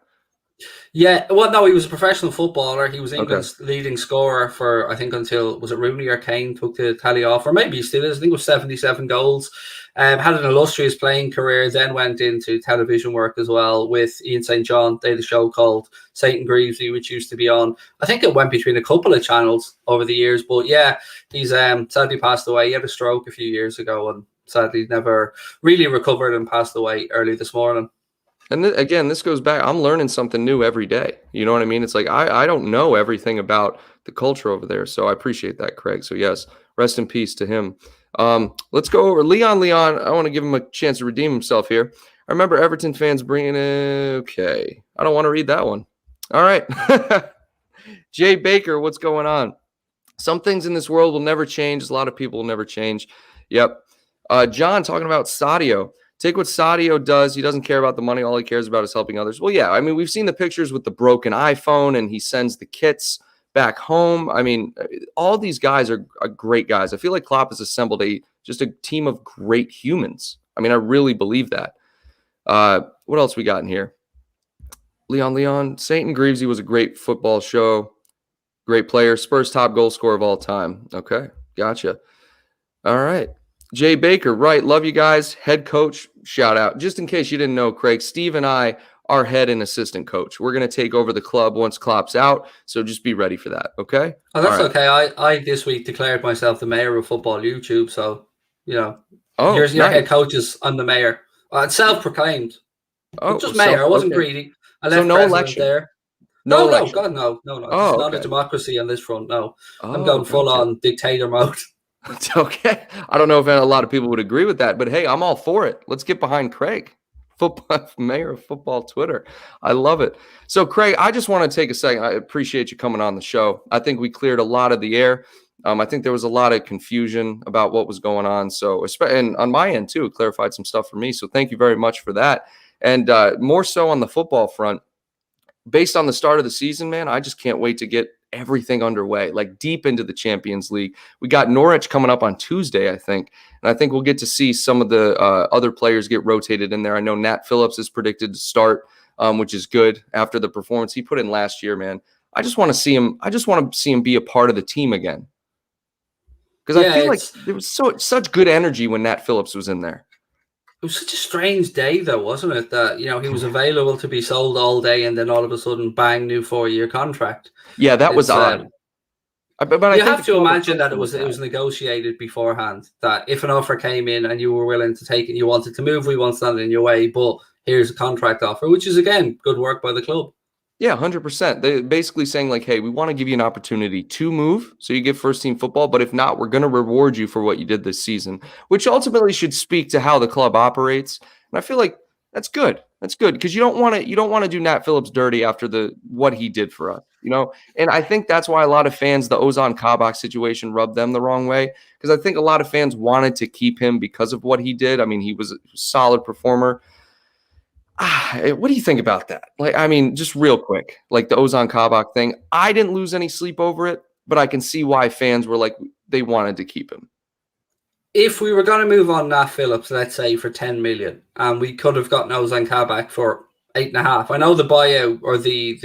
Yeah, well, no, he was a professional footballer. He was England's leading scorer for, I think, until, was it Rooney or Kane took the tally off, or maybe he still is. I think it was 77 goals. Had an illustrious playing career, then went into television work as well with Ian St. John. They had a show called St. Greavesy, which used to be on, I think it went between a couple of channels over the years. But yeah, he's sadly passed away. He had a stroke a few years ago and sadly never really recovered and passed away early this morning. And again, this goes back, I'm learning something new every day. You know what I mean? It's like, I don't know everything about the culture over there. So I appreciate that, Craig. So yes, rest in peace to him. Let's go over Leon. I want to give him a chance to redeem himself here. I remember Everton fans bringing in, okay. I don't want to read that one. All right. Jay Baker, what's going on? Some things in this world will never change. A lot of people will never change. Yep. John talking about Sadio. Take what Sadio does. He doesn't care about the money. All he cares about is helping others. Well, yeah, I mean, we've seen the pictures with the broken iPhone and he sends the kits back home. I mean, all these guys are great guys. I feel like Klopp has assembled just a team of great humans. I mean, I really believe that. What else we got in here? Leon. St. Greavesy was a great football show. Great player. Spurs top goal scorer of all time. Okay, gotcha. All right. Jay Baker, right. Love you guys. Head coach, shout out. Just in case you didn't know, Craig, Steve and I are head and assistant coach. We're going to take over the club once Klopp's out, so just be ready for that, okay? Oh, that's right. Okay. I this week declared myself the mayor of football YouTube, so, Oh, Your head nice. coach is, I'm the mayor. It's self-proclaimed, but Oh, just mayor. I wasn't okay. greedy. I So left no president election. there. No No, election. God, no. This is Oh, not a okay. democracy on this front. No, I'm Oh, going full gotcha. on dictator mode. It's okay. I don't know if a lot of people would agree with that, but hey, I'm all for it. Let's get behind Craig, football mayor of football Twitter. I love it. So, Craig, I just want to take a second. I appreciate you coming on the show. I think we cleared a lot of the air. I think there was a lot of confusion about what was going on. So, and on my end too, it clarified some stuff for me. So, thank you very much for that. And more so on the football front, based on the start of the season, man, I just can't wait to get everything underway, like deep into the Champions League. We got Norwich coming up on Tuesday, I think. And I think we'll get to see some of the other players get rotated in there. I know Nat Phillips is predicted to start, which is good after the performance he put in last year, man. I just want to see him. I just want to see him be a part of the team again. Because I Yeah, feel like there was such good energy when Nat Phillips was in there. it was such a strange day, though, wasn't it? That he was available to be sold all day, and then all of a sudden, bang, new 4-year contract. Yeah, that was It's odd. But I you think have the to club imagine approached that him it with was that. negotiated beforehand. That if an offer came in and you were willing to take it, you wanted to move, we won't stand in your way. But here's a contract offer, which is again good work by the club. Yeah, 100%. They're basically saying like, hey, we want to give you an opportunity to move so you get first team football, but if not, we're going to reward you for what you did this season, which ultimately should speak to how the club operates. And I feel like that's good. That's good because you don't want to do Nat Phillips dirty after what he did for us, you know? And I think that's why a lot of fans, the Ozan Kabak situation rubbed them the wrong way because I think a lot of fans wanted to keep him because of what he did. I mean, he was a solid performer. What do you think about that? Like, I mean, just real quick, like the Ozan Kabak thing. I didn't lose any sleep over it, but I can see why fans were like they wanted to keep him. If we were going to move on Nat Phillips, let's say for 10 million, and we could have gotten Ozan Kabak for 8.5. I know the buyout or the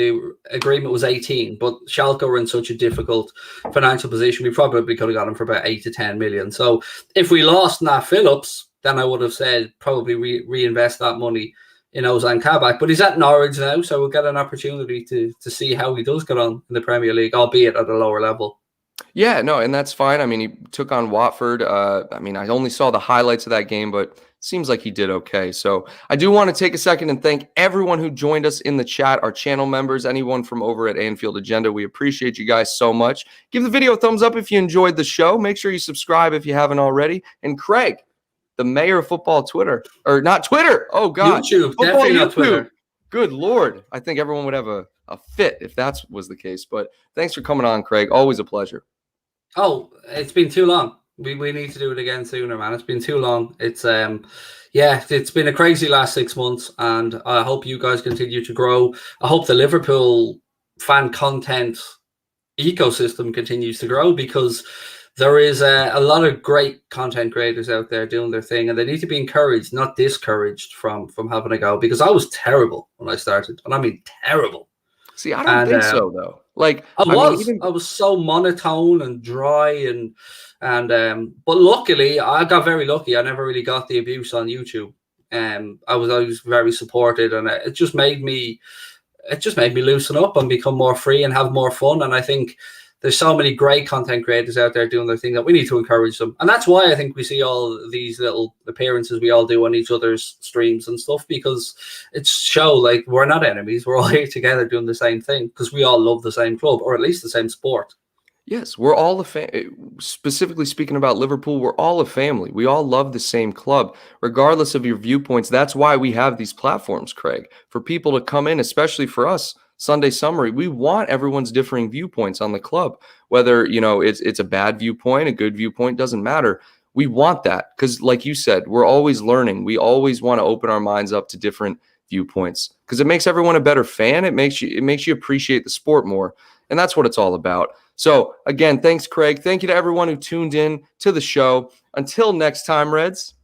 agreement was 18, but Schalke were in such a difficult financial position. We probably could have got him for about 8 to 10 million. So if we lost Nat Phillips, then I would have said probably reinvest that money in Ozan Kabak. But he's at Norwich now, so we'll get an opportunity to see how he does get on in the Premier League, albeit at a lower level. Yeah, no, and that's fine. I mean, he took on Watford. I mean, I only saw the highlights of that game, but seems like he did okay. So I do want to take a second and thank everyone who joined us in the chat, our channel members, anyone from over at Anfield Agenda. We appreciate you guys so much. Give the video a thumbs up if you enjoyed the show. Make sure you subscribe if you haven't already. And Craig, the mayor of football Twitter, or not Twitter. Oh, God. YouTube, Football definitely not YouTube. Twitter. Good Lord. I think everyone would have a fit if that was the case. But thanks for coming on, Craig. Always a pleasure. Oh, it's been too long. We need to do it again sooner, man. It's been too long. It's it's been a crazy last 6 months, and I hope you guys continue to grow. I hope the Liverpool fan content ecosystem continues to grow because there is a lot of great content creators out there doing their thing, and they need to be encouraged, not discouraged from having a go. Because I was terrible when I started, and I mean terrible. See, I don't think so though. Like I was so monotone and dry but luckily I got very lucky. I never really got the abuse on YouTube. I was always very supported, and it just made me loosen up and become more free and have more fun. And I think there's so many great content creators out there doing their thing that we need to encourage them. And that's why I think we see all these little appearances we all do on each other's streams and stuff, because it's show like we're not enemies. We're all here together doing the same thing because we all love the same club, or at least the same sport. Yes, we're all specifically speaking about Liverpool, we're all a family. We all love the same club, regardless of your viewpoints. That's why we have these platforms, Craig, for people to come in, especially for us. Sunday Summary, we want everyone's differing viewpoints on the club, whether it's a bad viewpoint, a good viewpoint, doesn't matter. We want that because, like you said, we're always learning. We always want to open our minds up to different viewpoints because it makes everyone a better fan. It makes you appreciate the sport more, and that's what it's all about. So again, thanks, Craig. Thank you to everyone who tuned in to the show. Until next time, Reds.